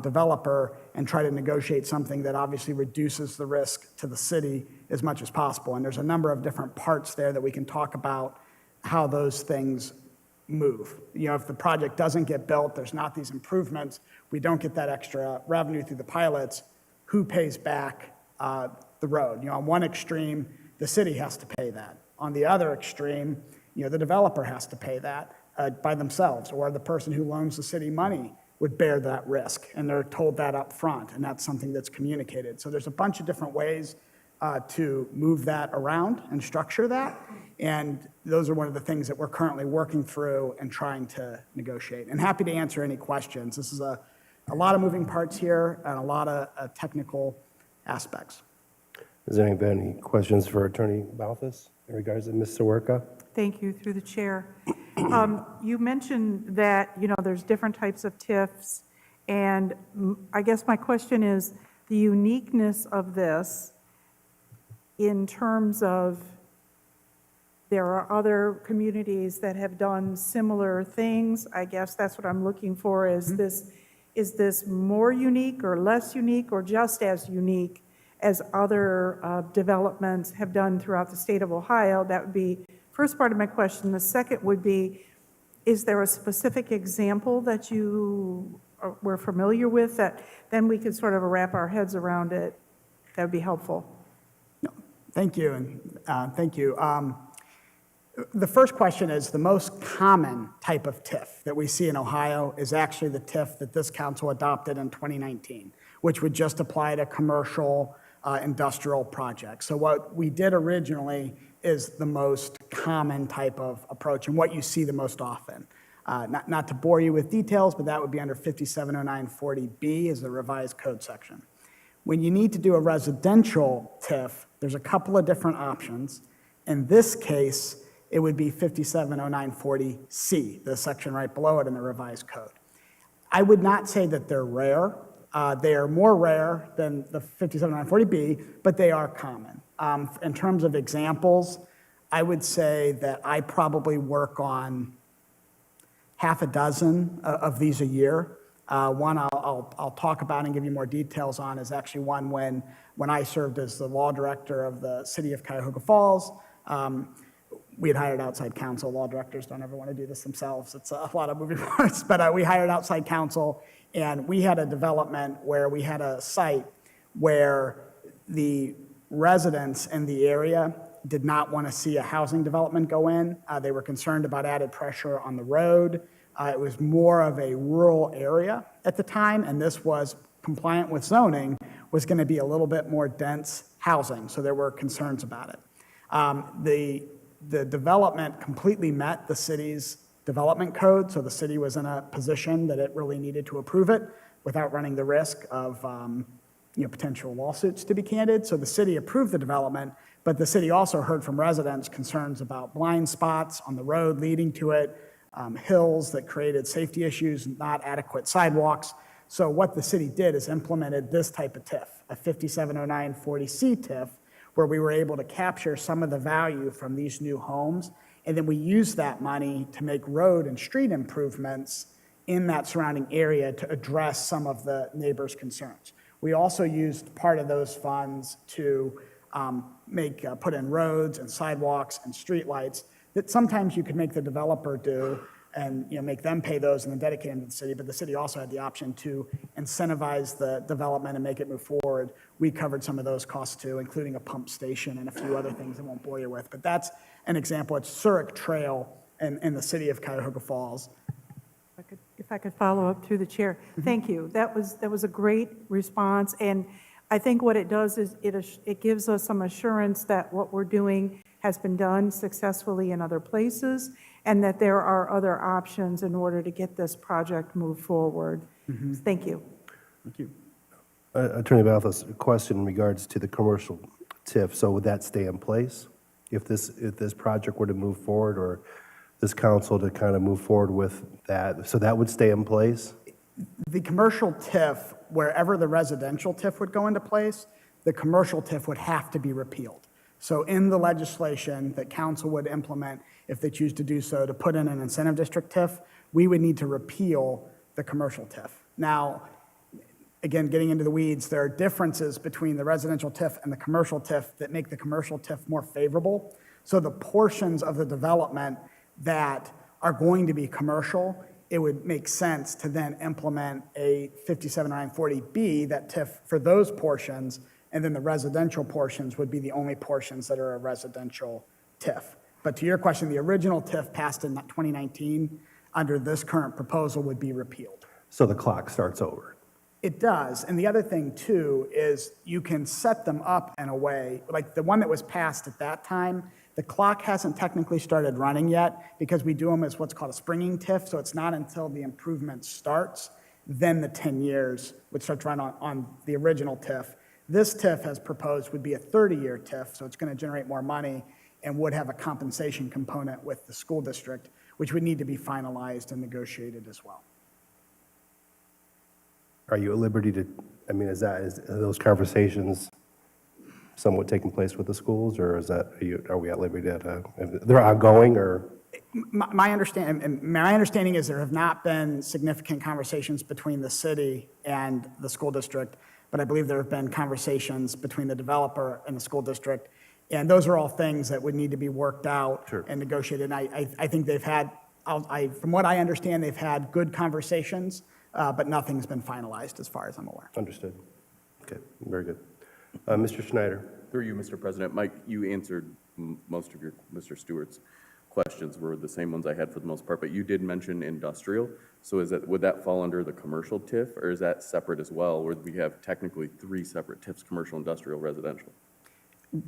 developer and try to negotiate something that obviously reduces the risk to the city as much as possible. And there's a number of different parts there that we can talk about how those things move. If the project doesn't get built, there's not these improvements, we don't get that extra revenue through the pilots, who pays back the road? On one extreme, the city has to pay that. On the other extreme, the developer has to pay that by themselves, or the person who loans the city money would bear that risk, and they're told that up front, and that's something that's communicated. So there's a bunch of different ways to move that around and structure that, and those are one of the things that we're currently working through and trying to negotiate. And happy to answer any questions. This is a lot of moving parts here and a lot of technical aspects. Does anybody have any questions for Attorney Balthus in regards to Ms. Sawerka? Thank you, through the chair. You mentioned that, there's different types of TIFs, and I guess my question is the uniqueness of this in terms of there are other communities that have done similar things. I guess that's what I'm looking for. Is this more unique or less unique or just as unique as other developments have done throughout the state of Ohio? That would be first part of my question. The second would be, is there a specific example that you were familiar with that then we could sort of wrap our heads around it? That would be helpful. No, thank you, and thank you. The first question is the most common type of TIF that we see in Ohio is actually the TIF that this council adopted in 2019, which would just apply to commercial industrial projects. So what we did originally is the most common type of approach and what you see the most often. Not to bore you with details, but that would be under 570940B is the revised code section. When you need to do a residential TIF, there's a couple of different options. In this case, it would be 570940C, the section right below it in the revised code. I would not say that they're rare. They are more rare than the 570940B, but they are common. In terms of examples, I would say that I probably work on half a dozen of these a year. One I'll talk about and give you more details on is actually one when I served as the law director of the city of Cuyahoga Falls. We had hired outside counsel. Law directors don't ever want to do this themselves. It's a lot of moving parts, but we hired outside counsel, and we had a development where we had a site where the residents in the area did not want to see a housing development go in. They were concerned about added pressure on the road. It was more of a rural area at the time, and this was compliant with zoning, was going to be a little bit more dense housing, so there were concerns about it. The the development completely met the city's development code, so the city was in a position that it really needed to approve it without running the risk of potential lawsuits, to be candid. So the city approved the development, but the city also heard from residents concerns about blind spots on the road leading to it, hills that created safety issues, not adequate sidewalks. So what the city did is implemented this type of TIF, a 570940C TIF, where we were able to capture some of the value from these new homes, and then we used that money to make road and street improvements in that surrounding area to address some of the neighbors' concerns. We also used part of those funds to put in roads and sidewalks and streetlights that sometimes you could make the developer do and make them pay those and then dedicate them to the city, but the city also had the option to incentivize the development and make it move forward. We covered some of those costs too, including a pump station and a few other things I won't bore you with, but that's an example. It's Zurich Trail in the city of Cuyahoga Falls. If I could follow up through the chair. Thank you. That was a great response, and I think what it does is it gives us some assurance that what we're doing has been done successfully in other places, and that there are other options in order to get this project moved forward. Thank you. Thank you. Attorney Balthus, a question in regards to the commercial TIF. So would that stay in place if this project were to move forward, or this council to kind of move forward with that? So that would stay in place? The commercial TIF, wherever the residential TIF would go into place, the commercial TIF would have to be repealed. So in the legislation that council would implement, if they choose to do so, to put in an incentive district TIF, we would need to repeal the commercial TIF. Now, again, getting into the weeds, there are differences between the residential TIF and the commercial TIF that make the commercial TIF more favorable. So the portions of the development that are going to be commercial, it would make sense to then implement a 570940B, that TIF for those portions, and then the residential portions would be the only portions that are a residential TIF. But to your question, the original TIF passed in 2019 under this current proposal would be repealed. So the clock starts over? It does. And the other thing too is you can set them up in a way, like the one that was passed at that time, the clock hasn't technically started running yet because we do them as what's called a springing TIF. So it's not until the improvement starts, then the 10 years would start to run on the original TIF. This TIF has proposed would be a 30-year TIF, so it's going to generate more money and would have a compensation component with the school district, which would need to be finalized and negotiated as well. Are you at liberty to, I mean, are those conversations somewhat taking place with the schools, or are we at liberty to, they're ongoing, or? My understanding is there have not been significant conversations between the city and the school district, but I believe there have been conversations between the developer and the school district, and those are all things that would need to be worked out and negotiated. And I think they've had, from what I understand, they've had good conversations, but nothing's been finalized as far as I'm aware. Understood. Okay, very good. Mr. Schneider. Through you, Mr. President. Mike, you answered most of Mr. Stewart's questions were the same ones I had for the most part, but you did mention industrial. So would that fall under the commercial TIF, or is that separate as well, where we have technically 3 separate TIFs, commercial, industrial, residential?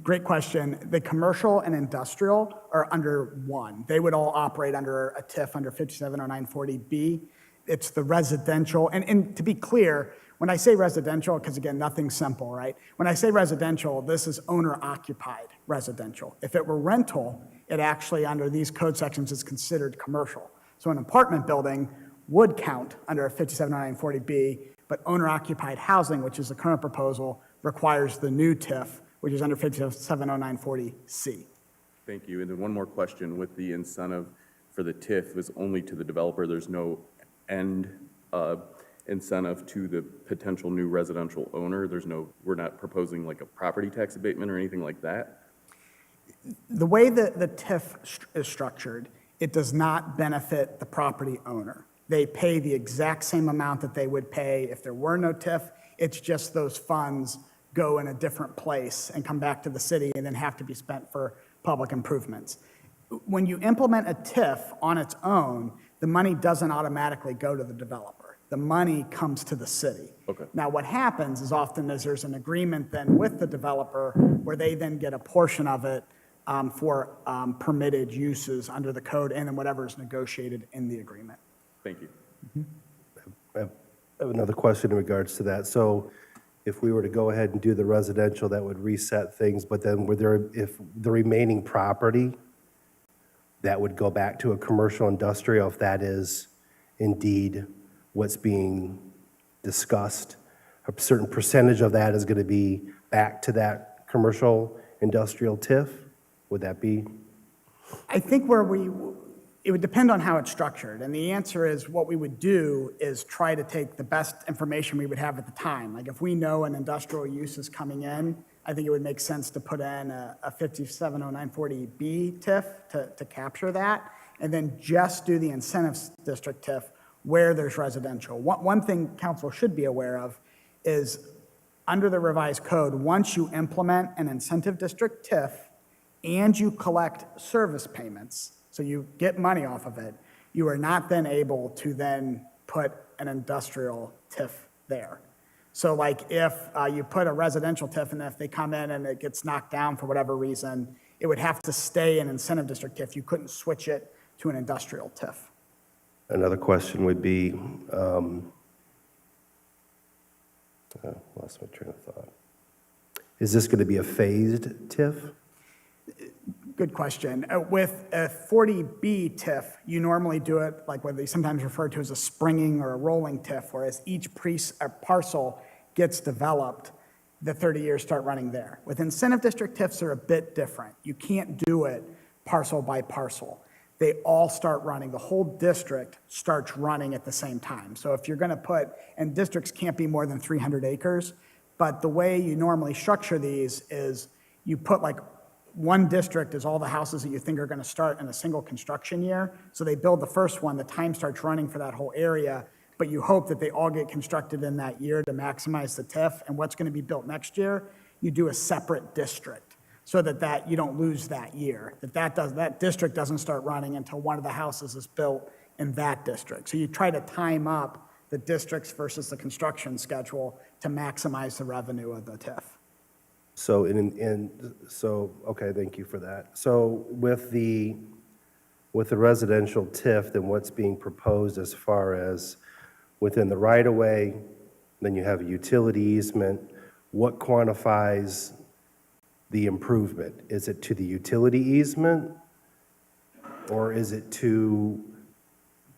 Great question. The commercial and industrial are under one. They would all operate under a TIF under 570940B. It's the residential, and to be clear, when I say residential, because again, nothing's simple, right? When I say residential, this is owner-occupied residential. If it were rental, it actually, under these code sections, is considered commercial. So an apartment building would count under a 570940B, but owner-occupied housing, which is the current proposal, requires the new TIF, which is under 570940C. Thank you. And then one more question. With the incentive for the TIF was only to the developer, there's no end incentive to the potential new residential owner. We're not proposing like a property tax abatement or anything like that? The way that the TIF is structured, it does not benefit the property owner. They pay the exact same amount that they would pay if there were no TIF. It's just those funds go in a different place and come back to the city and then have to be spent for public improvements. When you implement a TIF on its own, the money doesn't automatically go to the developer. The money comes to the city. Okay. Now, what happens is often there's an agreement then with the developer where they then get a portion of it for permitted uses under the code and then whatever is negotiated in the agreement. Thank you. I have another question in regards to that. So if we were to go ahead and do the residential, that would reset things, but then if the remaining property, that would go back to a commercial industrial, if that is indeed what's being discussed, a certain percentage of that is going to be back to that commercial industrial TIF? Would that be? I think it would depend on how it's structured. And the answer is what we would do is try to take the best information we would have at the time. Like if we know an industrial use is coming in, I think it would make sense to put in a 570940B TIF to capture that, and then just do the incentives district TIF where there's residential. One thing council should be aware of is under the revised code, once you implement an incentive district TIF and you collect service payments, so you get money off of it, you are not then able to then put an industrial TIF there. So like if you put a residential TIF and if they come in and it gets knocked down for whatever reason, it would have to stay an incentive district TIF. You couldn't switch it to an industrial TIF. Another question would be, lost my train of thought. Is this going to be a phased TIF? Good question. With a 40B TIF, you normally do it like what they sometimes refer to as a springing or a rolling TIF, whereas each parcel gets developed, the 30 years start running there. With incentive district TIFs, they're a bit different. You can't do it parcel by parcel. They all start running, the whole district starts running at the same time. So if you're going to put, and districts can't be more than 300 acres, but the way you normally structure these is you put like one district is all the houses that you think are going to start in a single construction year. So they build the first one, the time starts running for that whole area, but you hope that they all get constructed in that year to maximize the TIF. And what's going to be built next year, you do a separate district so that you don't lose that year, that district doesn't start running until one of the houses is built in that district. So you try to time up the districts versus the construction schedule to maximize the revenue of the TIF. So, okay, thank you for that. So with the residential TIF, then what's being proposed as far as within the right-of-way, then you have a utility easement, what quantifies the improvement? Is it to the utility easement? Or is it to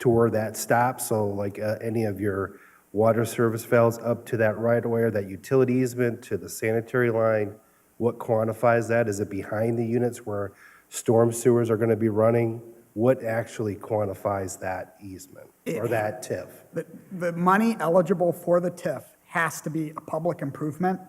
where that stops? So like any of your water service valves up to that right-of-way or that utility easement to the sanitary line, what quantifies that? Is it behind the units where storm sewers are going to be running? What actually quantifies that easement or that TIF? The money eligible for the TIF has to be a public improvement,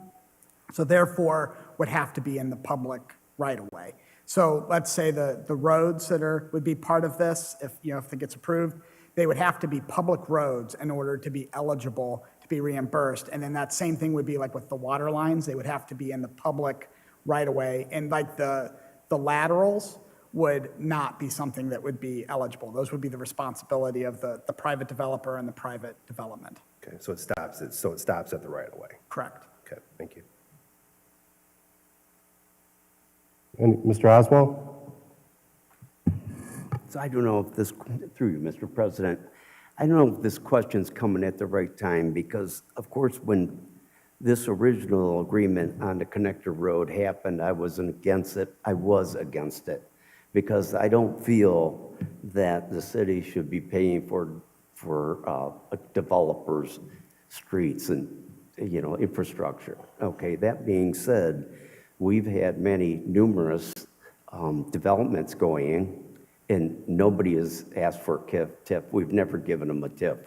so therefore would have to be in the public right-of-way. So let's say the roads that would be part of this, if it gets approved, they would have to be public roads in order to be eligible to be reimbursed. And then that same thing would be like with the water lines, they would have to be in the public right-of-way. And like the laterals would not be something that would be eligible. Those would be the responsibility of the private developer and the private development. Okay, so it stops at the right-of-way. Correct. Okay, thank you. And Mr. Oswald? So I don't know if this, through you, Mr. President, I don't know if this question's coming at the right time because, of course, when this original agreement on the connector road happened, I wasn't against it. I was against it because I don't feel that the city should be paying for developers' streets and, infrastructure. Okay, that being said, we've had numerous developments going, and nobody has asked for a TIF. We've never given them a TIF.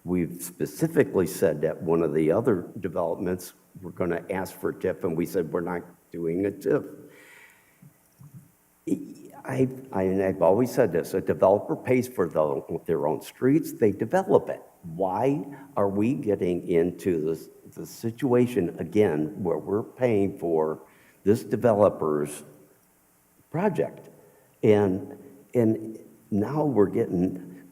We've specifically said that one of the other developments, we're going to ask for a TIF, and we said we're not doing a TIF. I've always said this, a developer pays for their own streets, they develop it. Why are we getting into the situation again where we're paying for this developer's project? And now we're getting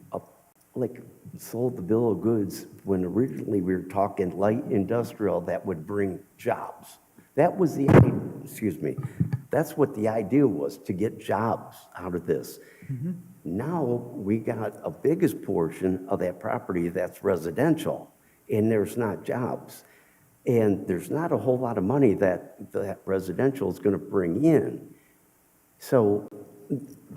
sold the bill of goods when originally we were talking light industrial that would bring jobs. That was the That's what the idea was, to get jobs out of this. Now, we got a biggest portion of that property that's residential, and there's not jobs. And there's not a whole lot of money that that residential is gonna bring in. So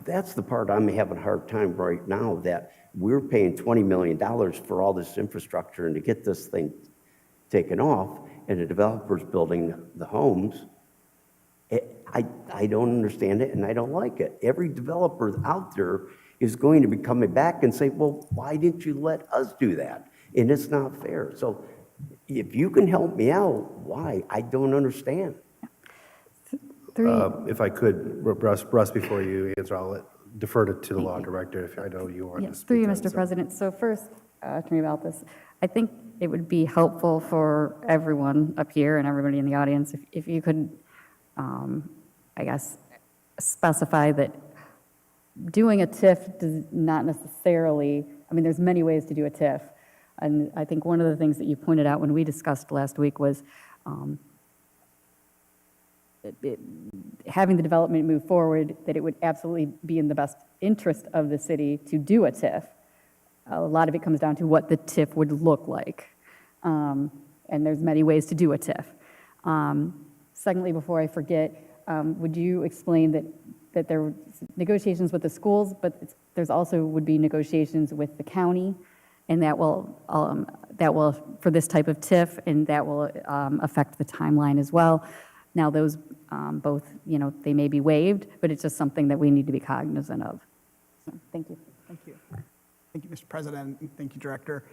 that's the part I'm having a hard time right now, that we're paying $20 million for all this infrastructure and to get this thing taken off, and the developer's building the homes. I don't understand it, and I don't like it. Every developer out there is going to be coming back and say, well, why didn't you let us do that? And it's not fair. So if you can help me out, why? I don't understand. If I could, Russ, before you answer, I'll defer to the law director if I know you want to Yes, speak. through you, to Mr. that. President. So first, to me about this, I think it would be helpful for everyone up here and everybody in the audience if you could, I guess, specify that doing a TIF does not necessarily, I mean, there's many ways to do a TIF. And I think one of the things that you pointed out when we discussed last week was having the development move forward, that it would absolutely be in the best interest of the city to do a TIF. A lot of it comes down to what the TIF would look like. And there's many ways to do a TIF. Secondly, before I forget, would you explain that there were negotiations with the schools, but there's also would be negotiations with the county, and that will, for this type of TIF, and that will affect the timeline as well. Now, those both, they may be waived, but it's just something that we need to be cognizant of. So, thank you. Thank you. Thank you, Mr. President, and thank you, Director.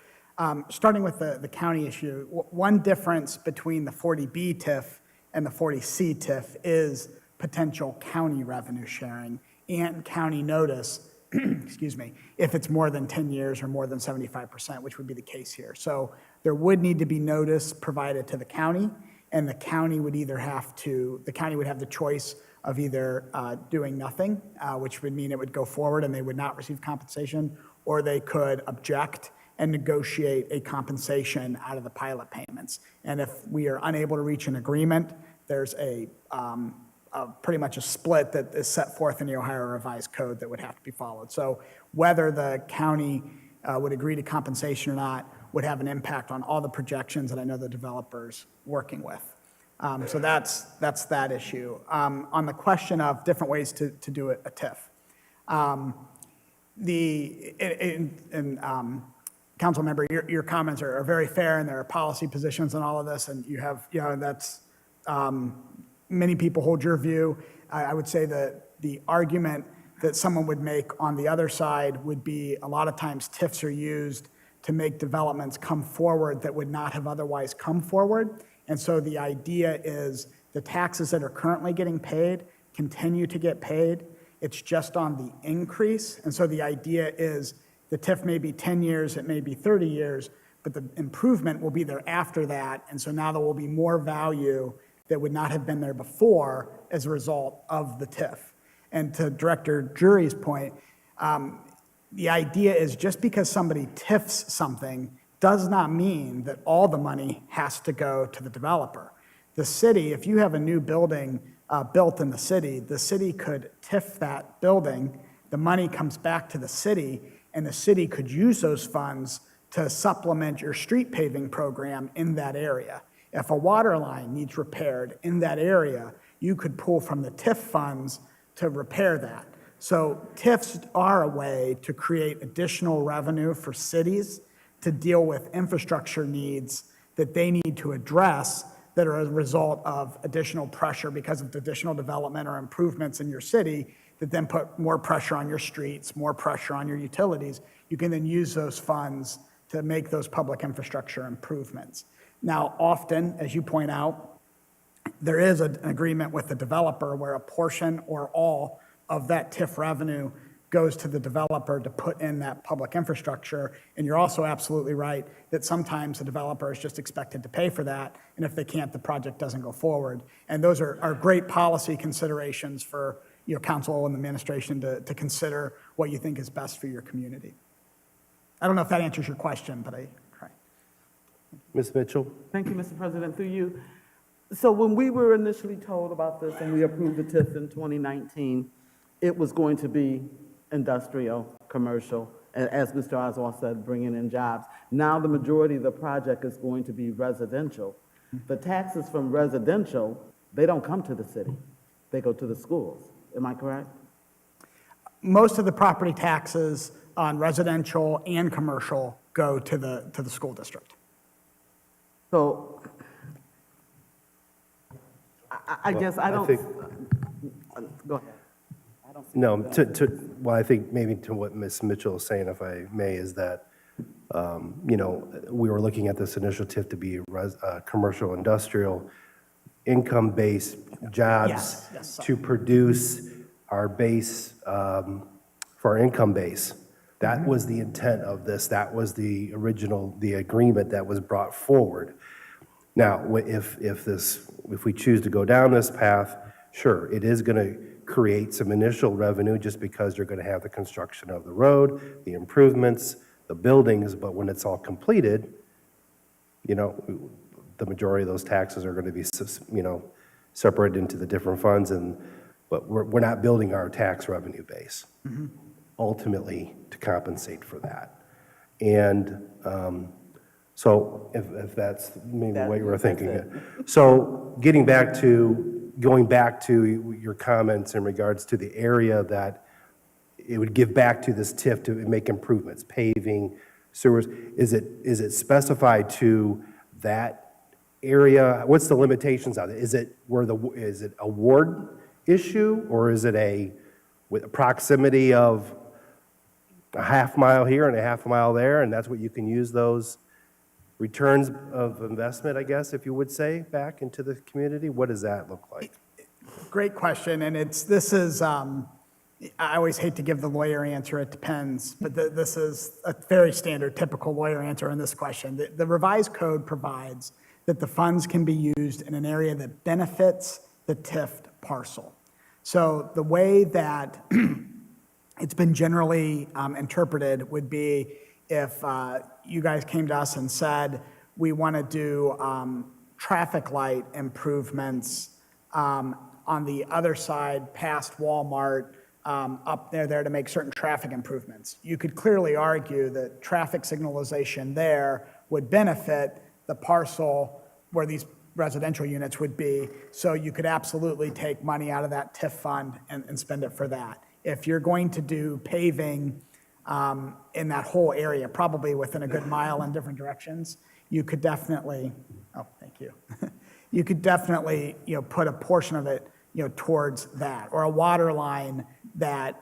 Starting with the county issue, one difference between the 40B TIF and the 40C TIF is potential county revenue sharing and county notice, excuse me, if it's more than 10 years or more than 75%, which would be the case here. So there would need to be notice provided to the county, and the county would either have the choice of either doing nothing, which would mean it would go forward and they would not receive compensation, or they could object and negotiate a compensation out of the pilot payments. And if we are unable to reach an agreement, there's pretty much a split that is set forth in the Ohio Revised Code that would have to be followed. So whether the county would agree to compensation or not would have an impact on all the projections that I know the developer's working with. So that's that issue. On the question of different ways to do a TIF, Council member, your comments are very fair, and there are policy positions on all of this, and you have, that's, many people hold your view. I would say that the argument that someone would make on the other side would be a lot of times TIFs are used to make developments come forward that would not have otherwise come forward. And so the idea is the taxes that are currently getting paid continue to get paid. It's just on the increase. And so the idea is the TIF may be 10 years, it may be 30 years, but the improvement will be there after that. And so now there will be more value that would not have been there before as a result of the TIF. And to Director Jury's point, the idea is just because somebody TIFs something does not mean that all the money has to go to the developer. The city, if you have a new building built in the city could TIF that building, the money comes back to the city, and the city could use those funds to supplement your street paving program in that area. If a water line needs repaired in that area, you could pull from the TIF funds to repair that. So TIFs are a way to create additional revenue for cities to deal with infrastructure needs that they need to address that are a result of additional pressure because of additional development or improvements in your city that then put more pressure on your streets, more pressure on your utilities. You can then use those funds to make those public infrastructure improvements. Now, often, as you point out, there is an agreement with the developer where a portion or all of that TIF revenue goes to the developer to put in that public infrastructure. And you're also absolutely right that sometimes the developer is just expected to pay for that, and if they can't, the project doesn't go forward. And those are great policy considerations for your council and the administration to consider what you think is best for your community. I don't know if that answers your question, but I try. Ms. Mitchell? Thank you, Mr. President. Through you, So when we were initially told about this and we approved the TIF in 2019, it was going to be industrial, commercial, as Mr. Oswald said, bringing in jobs. Now the majority of the project is going to be residential. The taxes from residential, they don't come to the city. They go to the schools. Am I correct? Most of the property taxes on residential and commercial go to the school district. So I guess I don't. Go ahead. No, well, I think maybe to what Ms. Mitchell is saying, if I may, is that, we were looking at this initiative to be commercial, industrial, income-based jobs Yes, to produce our base, for our income base. That was the intent of this. That was the original, the agreement that was brought forward. Now, if we choose to go down this path, sure, it is going to create some initial revenue just because you're going to have the construction of the road, the improvements, the buildings, but when it's all completed, the majority of those taxes are going to be, separated into the different funds, but we're not building our tax revenue base ultimately to compensate for that. And so if that's maybe what you were thinking. So going back to your comments in regards to the area that it would give back to this TIF to make improvements, paving, sewers, is it specified to that area? What's the limitations of it? Is it a ward issue, or is it with a proximity of a half mile here and a half mile there, and that's what you can use those returns of investment, I guess, if you would say, back into the community? What does that look like? Great question, and I always hate to give the lawyer answer, it depends, but this is a very standard, typical lawyer answer on this question. The revised code provides that the funds can be used in an area that benefits the TIF parcel. So the way that it's been generally interpreted would be if you guys came to us and said, we want to do traffic light improvements on the other side past Walmart, up there to make certain traffic improvements. You could clearly argue that traffic signalization there would benefit the parcel where these residential units would be, so you could absolutely take money out of that TIF fund and spend it for that. If you're going to do paving in that whole area, probably within a good mile in different directions, you could definitely, thank you. You could definitely, put a portion of it, towards that, or a water line that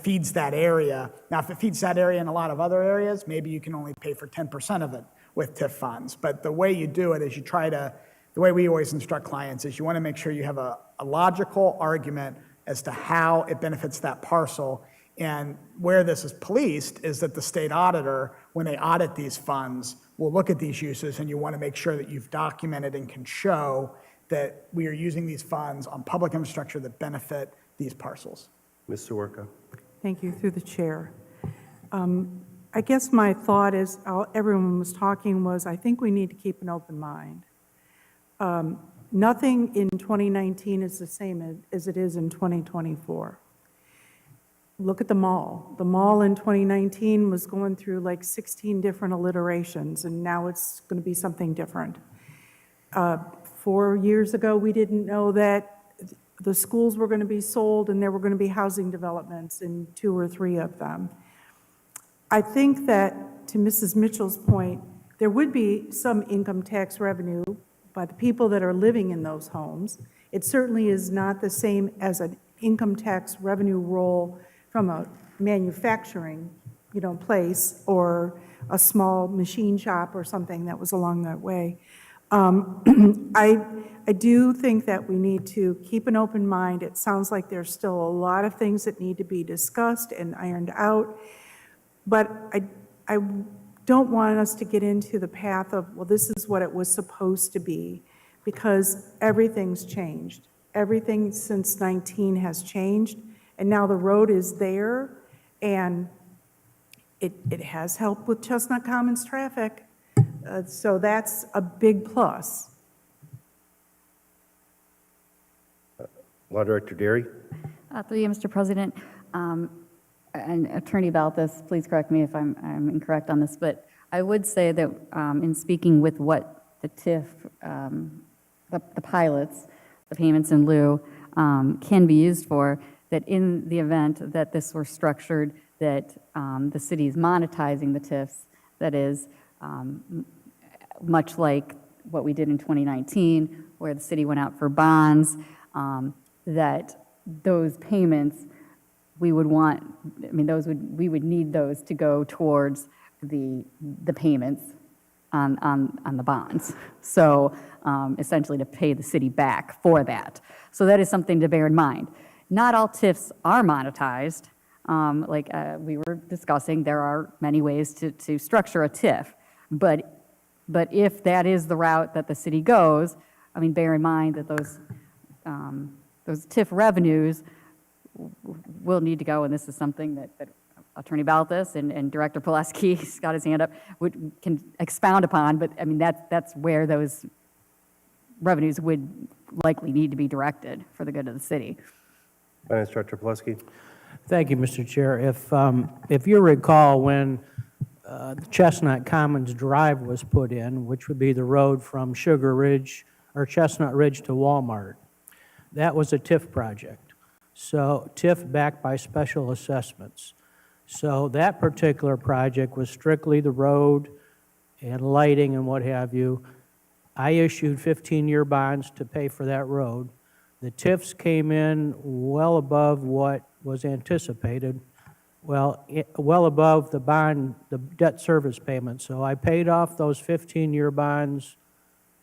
feeds that area. Now, if it feeds that area in a lot of other areas, maybe you can only pay for 10% of it with TIF funds. But the way you do it is the way we always instruct clients is you want to make sure you have a logical argument as to how it benefits that parcel. And where this is policed is that the state auditor, when they audit these funds, will look at these uses, and you want to make sure that you've documented and can show that we are using these funds on public infrastructure that benefit these parcels. Ms. Sawerka? Thank you, through the chair. I guess my thought is, everyone was talking was, I think we need to keep an open mind. Nothing in 2019 is the same as it is in 2024. Look at the mall. The mall in 2019 was going through like 16 different alliterations, and now it's going to be something different. 4 years ago, we didn't know that the schools were going to be sold and there were going to be housing developments in 2 or 3 of them. I think that, to Mrs. Mitchell's point, there would be some income tax revenue by the people that are living in those homes. It certainly is not the same as an income tax revenue roll from a manufacturing, place, or a small machine shop or something that was along that way. I do think that we need to keep an open mind. It sounds like there's still a lot of things that need to be discussed and ironed out, but I don't want us to get into the path of, well, this is what it was supposed to be, because everything's changed. Everything since 19 has changed, and now the road is there, and it has helped with Chestnut Commons traffic. So that's a big plus. Law Director Derry? Through you, Mr. President, and Attorney Balthus, please correct me if I'm incorrect on this, but I would say that in speaking with what the TIF, the pilots, the payments in lieu, can be used for, that in the event that this were structured, that the city is monetizing the TIFs, that is, much like what we did in 2019, where the city went out for bonds, that those payments, we would want, I mean, we would need those to go towards the payments on the bonds. So essentially to pay the city back for that. So that is something to bear in mind. Not all TIFs are monetized. Like we were discussing, there are many ways to structure a TIF. But if that is the route that the city goes, I mean, bear in mind that those TIF revenues will need to go, and this is something that Attorney Balthus and Director Pileski, he's got his hand up, can expound upon, but I mean, that's where those revenues would likely need to be directed for the good of the city. Finance Director Pileski? Thank you, Mr. Chair. If you recall, when Chestnut Commons Drive was put in, which would be the road from Sugar Ridge or Chestnut Ridge to Walmart, that was a TIF project. So TIF backed by special assessments. So that particular project was strictly the road and lighting and what have you. I issued 15-year bonds to pay for that road. The TIFs came in well above what was anticipated, well above the bond, the debt service payment. So I paid off those 15-year bonds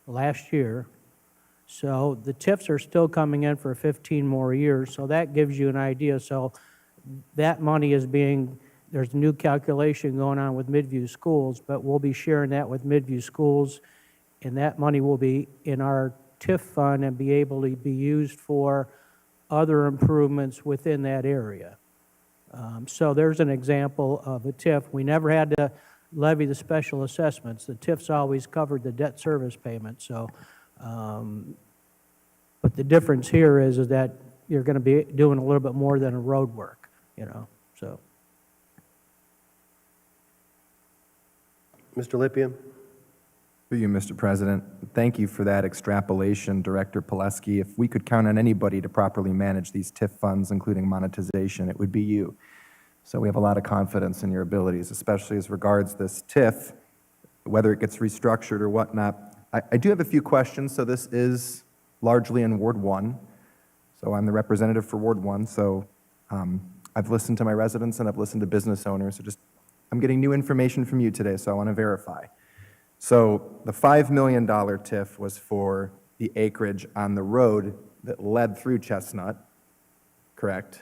last year. So the TIFs are still coming in for 15 more years, so that gives you an idea. So that money is being, there's a new calculation going on with Midview Schools, but we'll be sharing that with Midview Schools, and that money will be in our TIF fund and be able to be used for other improvements within that area. So there's an example of a TIF. We never had to levy the special assessments. The TIFs always covered the debt service payment. So, but the difference here is that you're going to be doing a little bit more than a road work, so. Mr. Lippian? Through you, Mr. President. Thank you for that extrapolation, Director Pileski. If we could count on anybody to properly manage these TIF funds, including monetization, it would be you. So we have a lot of confidence in your abilities, especially as regards this TIF, whether it gets restructured or whatnot. I do have a few questions. So this is largely in Ward 1. So I'm the representative for Ward 1. So I've listened to my residents and I've listened to business owners. So I'm getting new information from you today, so I want to verify. So the $5 million TIF was for the acreage on the road that led through Chestnut, correct?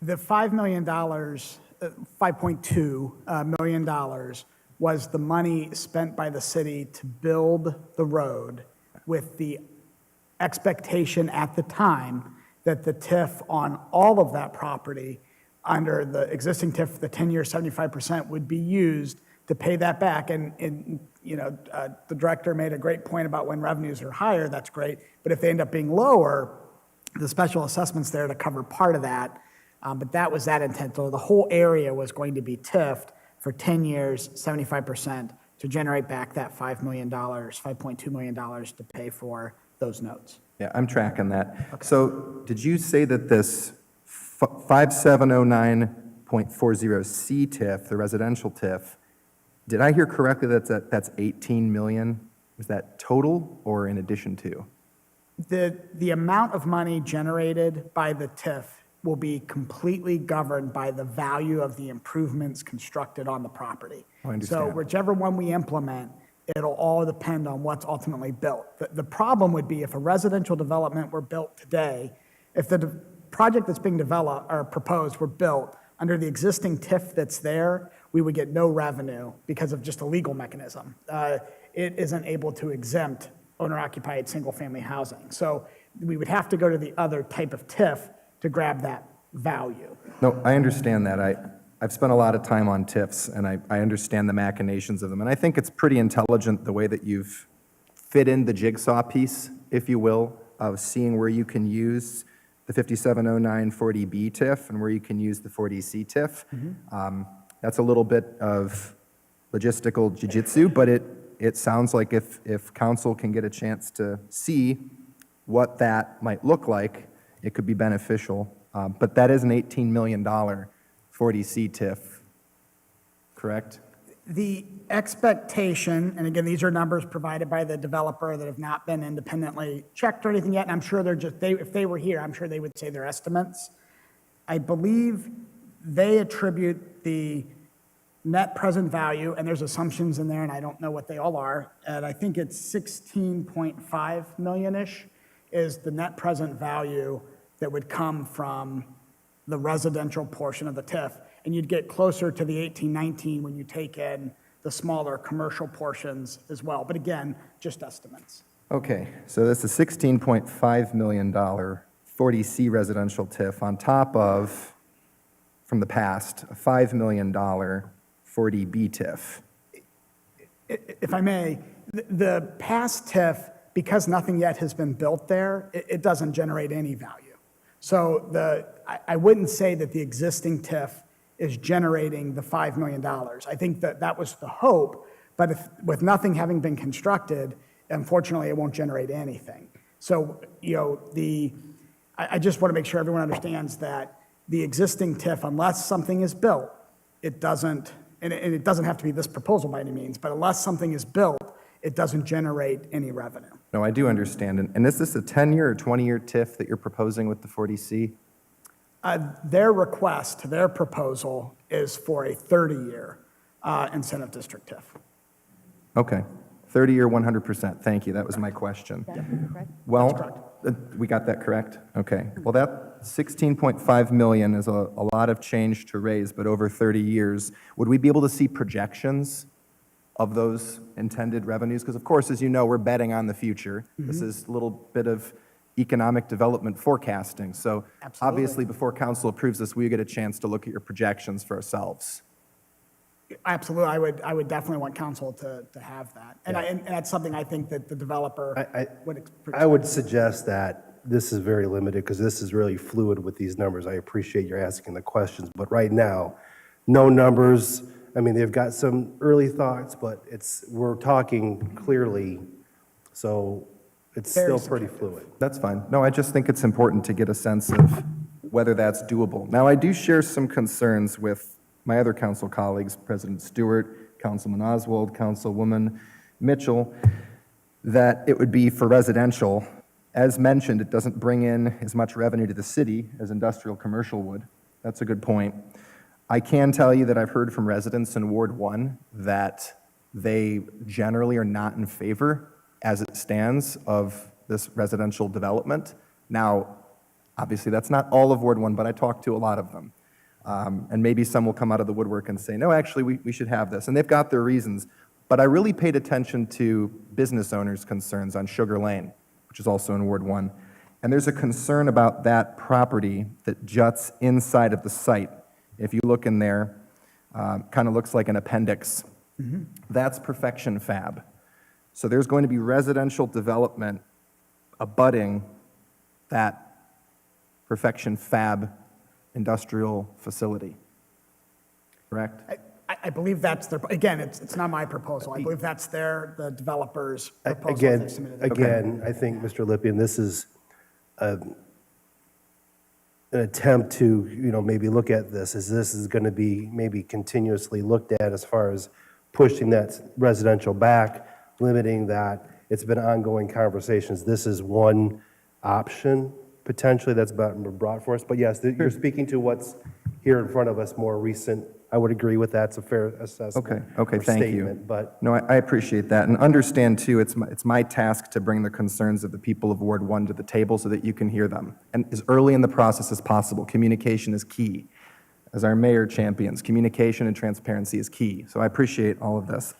The $5 million, $5.2 million was the money spent by the city to build the road with the expectation at the time that the TIF on all of that property under the existing TIF, the 10-year 75% would be used to pay that back. And the director made a great point about when revenues are higher, that's great. But if they end up being lower, the special assessment's there to cover part of that. But that was that intent. So the whole area was going to be TIF'd for 10 years, 75%, to generate back that $5 million, $5.2 million to pay for those notes. Yeah, I'm tracking that. Okay. So did you say that this 5709.40C TIF, the residential TIF, did I hear correctly that that's 18 million? Was that total or in addition to? The amount of money generated by the TIF will be completely governed by the value of the improvements constructed on the property. I understand. So whichever one we implement, it'll all depend on what's ultimately built. The problem would be if a residential development were built today, if the project that's being developed or proposed were built under the existing TIF that's there, we would get no revenue because of just a legal mechanism. It isn't able to exempt owner-occupied single-family housing. So we would have to go to the other type of TIF to grab that value. No, I understand that. I've spent a lot of time on TIFs, and I understand the machinations of them. And I think it's pretty intelligent the way that you've fit in the jigsaw piece, if you will, of seeing where you can use the 5709 40B TIF and where you can use the 40C TIF. That's a little bit of logistical jujitsu, but it sounds like if council can get a chance to see what that might look like, it could be beneficial. But that is an $18 million 40C TIF, correct? The expectation, and again, these are numbers provided by the developer that have not been independently checked or anything yet, and I'm sure they're just, if they were here, I'm sure they would say their estimates. I believe they attribute the net present value, and there's assumptions in there, and I don't know what they all are, and I think it's 16.5 million-ish is the net present value that would come from the residential portion of the TIF. And you'd get closer to the 1819 when you take in the smaller commercial portions as well. But again, just estimates. Okay, so that's a $16.5 million 40C residential TIF on top of, from the past, a $5 million 40B TIF. If I may, the past TIF, because nothing yet has been built there, it doesn't generate any value. So I wouldn't say that the existing TIF is generating the $5 million. I think that was the hope, but with nothing having been constructed, unfortunately, it won't generate anything. So, I just want to make sure everyone understands that the existing TIF, unless something is built, it doesn't, and it doesn't have to be this proposal by any means, but unless something is built, it doesn't generate any revenue. No, I do understand. And is this a 10-year or 20-year TIF that you're proposing with the 40C? Their request, their proposal is for a 30-year incentive district TIF. Okay, 30-year, 100%. Thank you. That was my question. Well, we got that correct? Okay. Well, that 16.5 million is a lot of change to raise, but over 30 years, would we be able to see projections of those intended revenues? Because of course, as you know, we're betting on the future. This is a little bit of economic development forecasting. So obviously, before council approves this, we get a chance to look at your projections for ourselves. Absolutely, I would definitely want council to have that. And that's something I think that the developer would expect. I would suggest that this is very limited because this is really fluid with these numbers. I appreciate you're asking the questions, but right now, no numbers. I mean, they've got some early thoughts, but we're talking clearly, so it's still pretty fluid. That's fine. No, I just think it's important to get a sense of whether that's doable. Now, I do share some concerns with my other council colleagues, President Stewart, Councilman Oswald, Councilwoman Mitchell, that it would be for residential. As mentioned, it doesn't bring in as much revenue to the city as industrial commercial would. That's a good point. I can tell you that I've heard from residents in Ward 1 that they generally are not in favor, as it stands, of this residential development. Now, obviously, that's not all of Ward 1, but I talked to a lot of them. And maybe some will come out of the woodwork and say, no, actually, we should have this. And they've got their reasons. But I really paid attention to business owners' concerns on Sugar Lane, which is also in Ward 1. And there's a concern about that property that juts inside of the site. If you look in there, kind of looks like an appendix. That's Perfection Fab. So there's going to be residential development abutting that Perfection Fab industrial facility, correct? I believe that's their, again, it's not my proposal. I believe that's the developer's proposal. They submitted. Again, I think, Mr. Lippian, this is an attempt to, maybe look at this is going to be maybe continuously looked at as far as pushing that residential back, limiting that. It's been ongoing conversations. This is one option potentially that's been brought for us. But yes, you're speaking to what's here in front of us, more recent. I would agree with that. It's a fair assessment. Okay, or thank statement, you. But no, I appreciate that. And understand, too, it's my task to bring the concerns of the people of Ward 1 to the table so that you can hear them. And as early in the process as possible, communication is key. As our mayor champions, communication and transparency is key. So I appreciate all of this.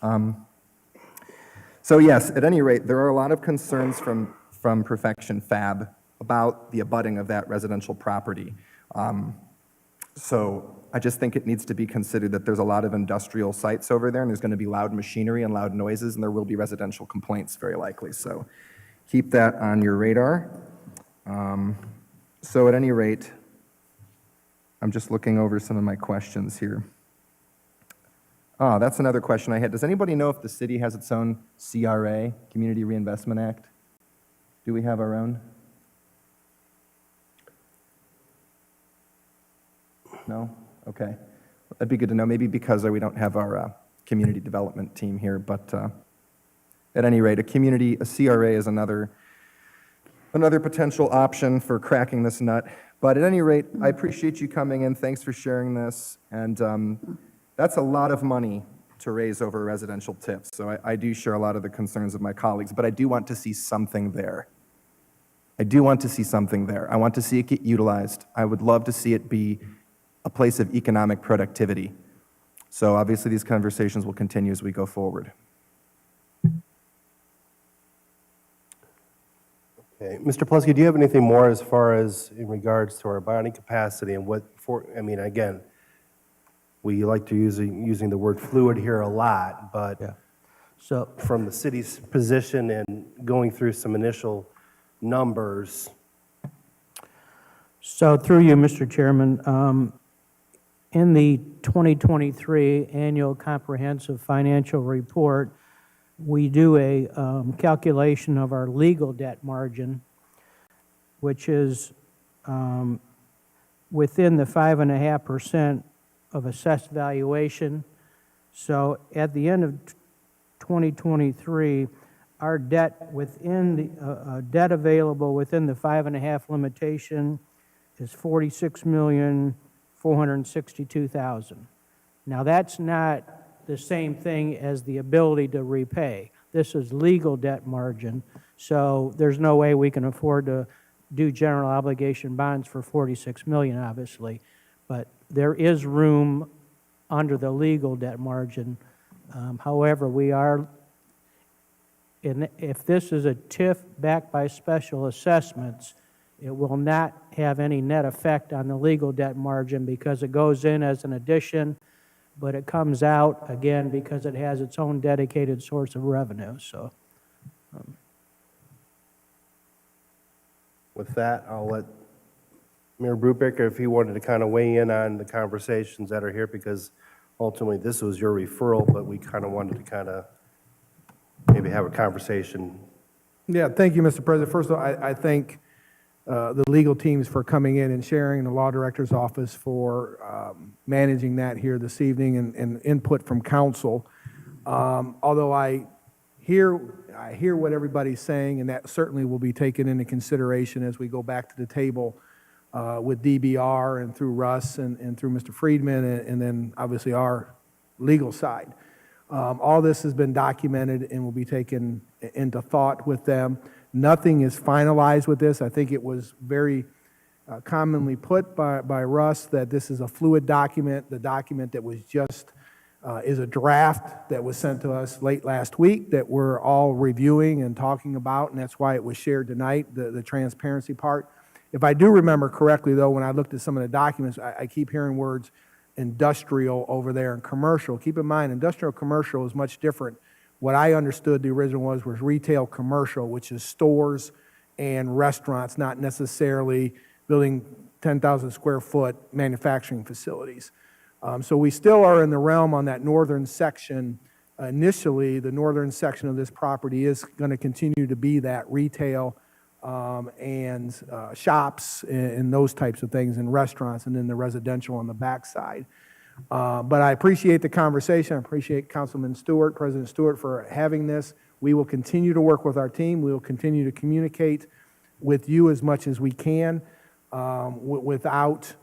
So yes, at any rate, there are a lot of concerns from Perfection Fab about the abutting of that residential property. So I just think it needs to be considered that there's a lot of industrial sites over there, and there's going to be loud machinery and loud noises, and there will be residential complaints very likely. So keep that on your radar. So at any rate, I'm just looking over some of my questions here. That's another question I had. Does anybody know if the city has its own CRA, Community Reinvestment Act? Do we have our own? No? Okay. That'd be good to know, maybe because we don't have our community development team here, but at any rate, a CRA is another potential option for cracking this nut. But at any rate, I appreciate you coming in. Thanks for sharing this. And that's a lot of money to raise over residential TIFs. So I do share a lot of the concerns of my colleagues, but I do want to see something there. I do want to see something there. I want to see it get utilized. I would love to see it be a place of economic productivity. So obviously these conversations will continue as we go forward. Okay, Mr. Plesky, do you have anything more as far as in regards to our bonding capacity and I mean, again, we like to using the word fluid here a lot, but So from the city's position and going through some initial numbers. So through you, Mr. Chairman, in the 2023 Annual Comprehensive Financial Report, we do a calculation of our legal debt margin, which is within the 5.5% of assessed valuation. So at the end of 2023, our debt within the debt available within the 5.5 limitation is $46,462,000. Now that's not the same thing as the ability to repay. This is legal debt margin, so there's no way we can afford to do general obligation bonds for $46 million, obviously, but there is room under the legal debt margin. However, we are, if this is a TIF backed by special assessments, it will not have any net effect on the legal debt margin because it goes in as an addition, but it comes out, again, because it has its own dedicated source of revenue, so. With that, I'll let Mayor Brubaker, if he wanted to kind of weigh in on the conversations that are here, because ultimately this was your referral, but we kind of wanted to kind of maybe have a conversation. Yeah, thank you, Mr. President. First of all, I thank the legal teams for coming in and sharing, the law director's office for managing that here this evening and input from council. Although I hear what everybody's saying, and that certainly will be taken into consideration as we go back to the table with DBR and through Russ and through Mr. Friedman and then obviously our legal side. All this has been documented and will be taken into thought with them. Nothing is finalized with this. I think it was very commonly put by Russ that this is a fluid document. The document that was just is a draft that was sent to us late last week that we're all reviewing and talking about, and that's why it was shared tonight, the transparency part. If I do remember correctly, though, when I looked at some of the documents, I keep hearing words industrial over there and commercial. Keep in mind, industrial commercial is much different. What I understood the original was retail commercial, which is stores and restaurants, not necessarily building 10,000 square foot manufacturing facilities. So we still are in the realm on that northern section. Initially, the northern section of this property is going to continue to be that retail and shops and those types of things and restaurants, and then the residential on the backside. But I appreciate the conversation. I appreciate Councilman Stewart, President Stewart, for having this. We will continue to work with our team. We will continue to communicate with you as much as we can without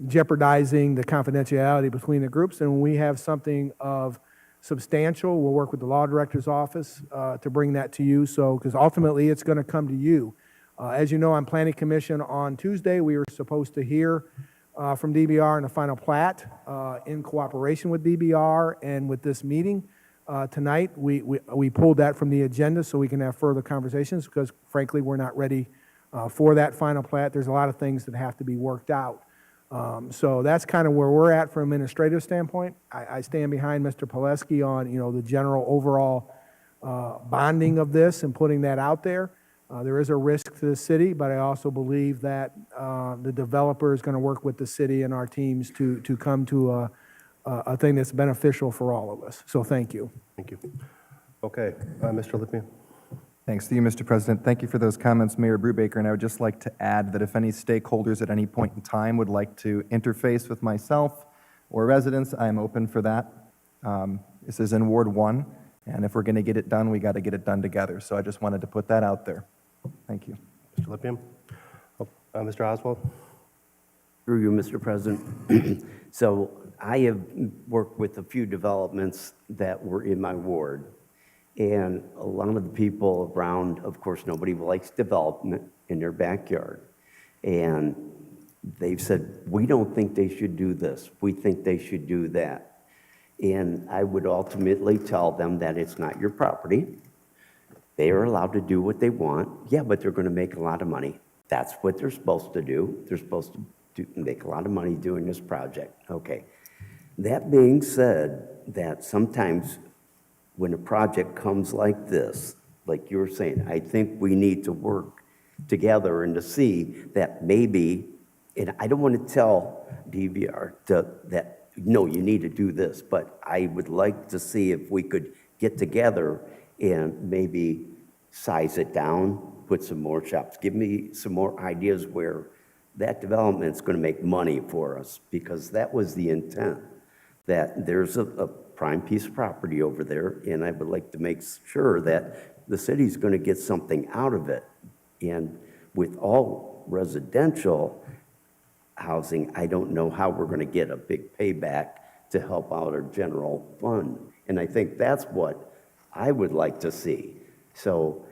jeopardizing the confidentiality between the groups. And when we have something of substantial, we'll work with the law director's office to bring that to you. So, because ultimately it's going to come to you. As you know, on Planning Commission on Tuesday, we were supposed to hear from DBR in the final plat in cooperation with DBR and with this meeting tonight. We pulled that from the agenda so we can have further conversations because frankly, we're not ready for that final plat. There's a lot of things that have to be worked out. So that's kind of where we're at from an administrative standpoint. I stand behind Mr. Pileski on, the general overall bonding of this and putting that out there. There is a risk to the city, but I also believe that the developer is going to work with the city and our teams to come to a thing that's beneficial for all of us. So thank you. Thank you. Okay, Mr. Lippian? Thanks to you, Mr. President. Thank you for those comments, Mayor Brubaker. And I would just like to add that if any stakeholders at any point in time would like to interface with myself or residents, I am open for that. This is in Ward 1, and if we're going to get it done, we got to get it done together. So I just wanted to put that out there. Thank you. Mr. Lippian? Mr. Oswald? Through you, Mr. President. So I have worked with a few developments that were in my ward. And a lot of the people around, of course, nobody likes development in their backyard. And they've said, we don't think they should do this. We think they should do that. And I would ultimately tell them that it's not your property. They are allowed to do what they want. Yeah, but they're going to make a lot of money. That's what they're supposed to do. They're supposed to make a lot of money doing this project. Okay. That being said, that sometimes when a project comes like this, like you were saying, I think we need to work together and to see that maybe, and I don't want to tell DVR that, no, you need to do this, but I would like to see if we could get together and maybe size it down, put some more shops. Give me some more ideas where that development's going to make money for us, because that was the intent, that there's a prime piece of property over there, and I would like to make sure that the city's going to get something out of it. And with all residential housing, I don't know how we're going to get a big payback to help out our general fund. And I think that's what I would like to see. So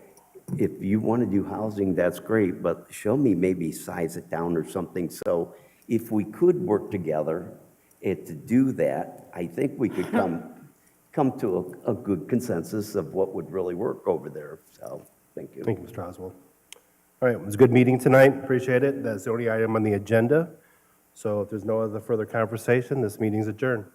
if you want to do housing, that's great, but show me maybe size it down or something. So if we could work together and to do that, I think we could come to a good consensus of what would really work over there. So, thank you. Thank you, Mr. Oswald. All right, it was a good meeting tonight. Appreciate it. That's the only item on the agenda. So if there's no other further conversation, this meeting's adjourned.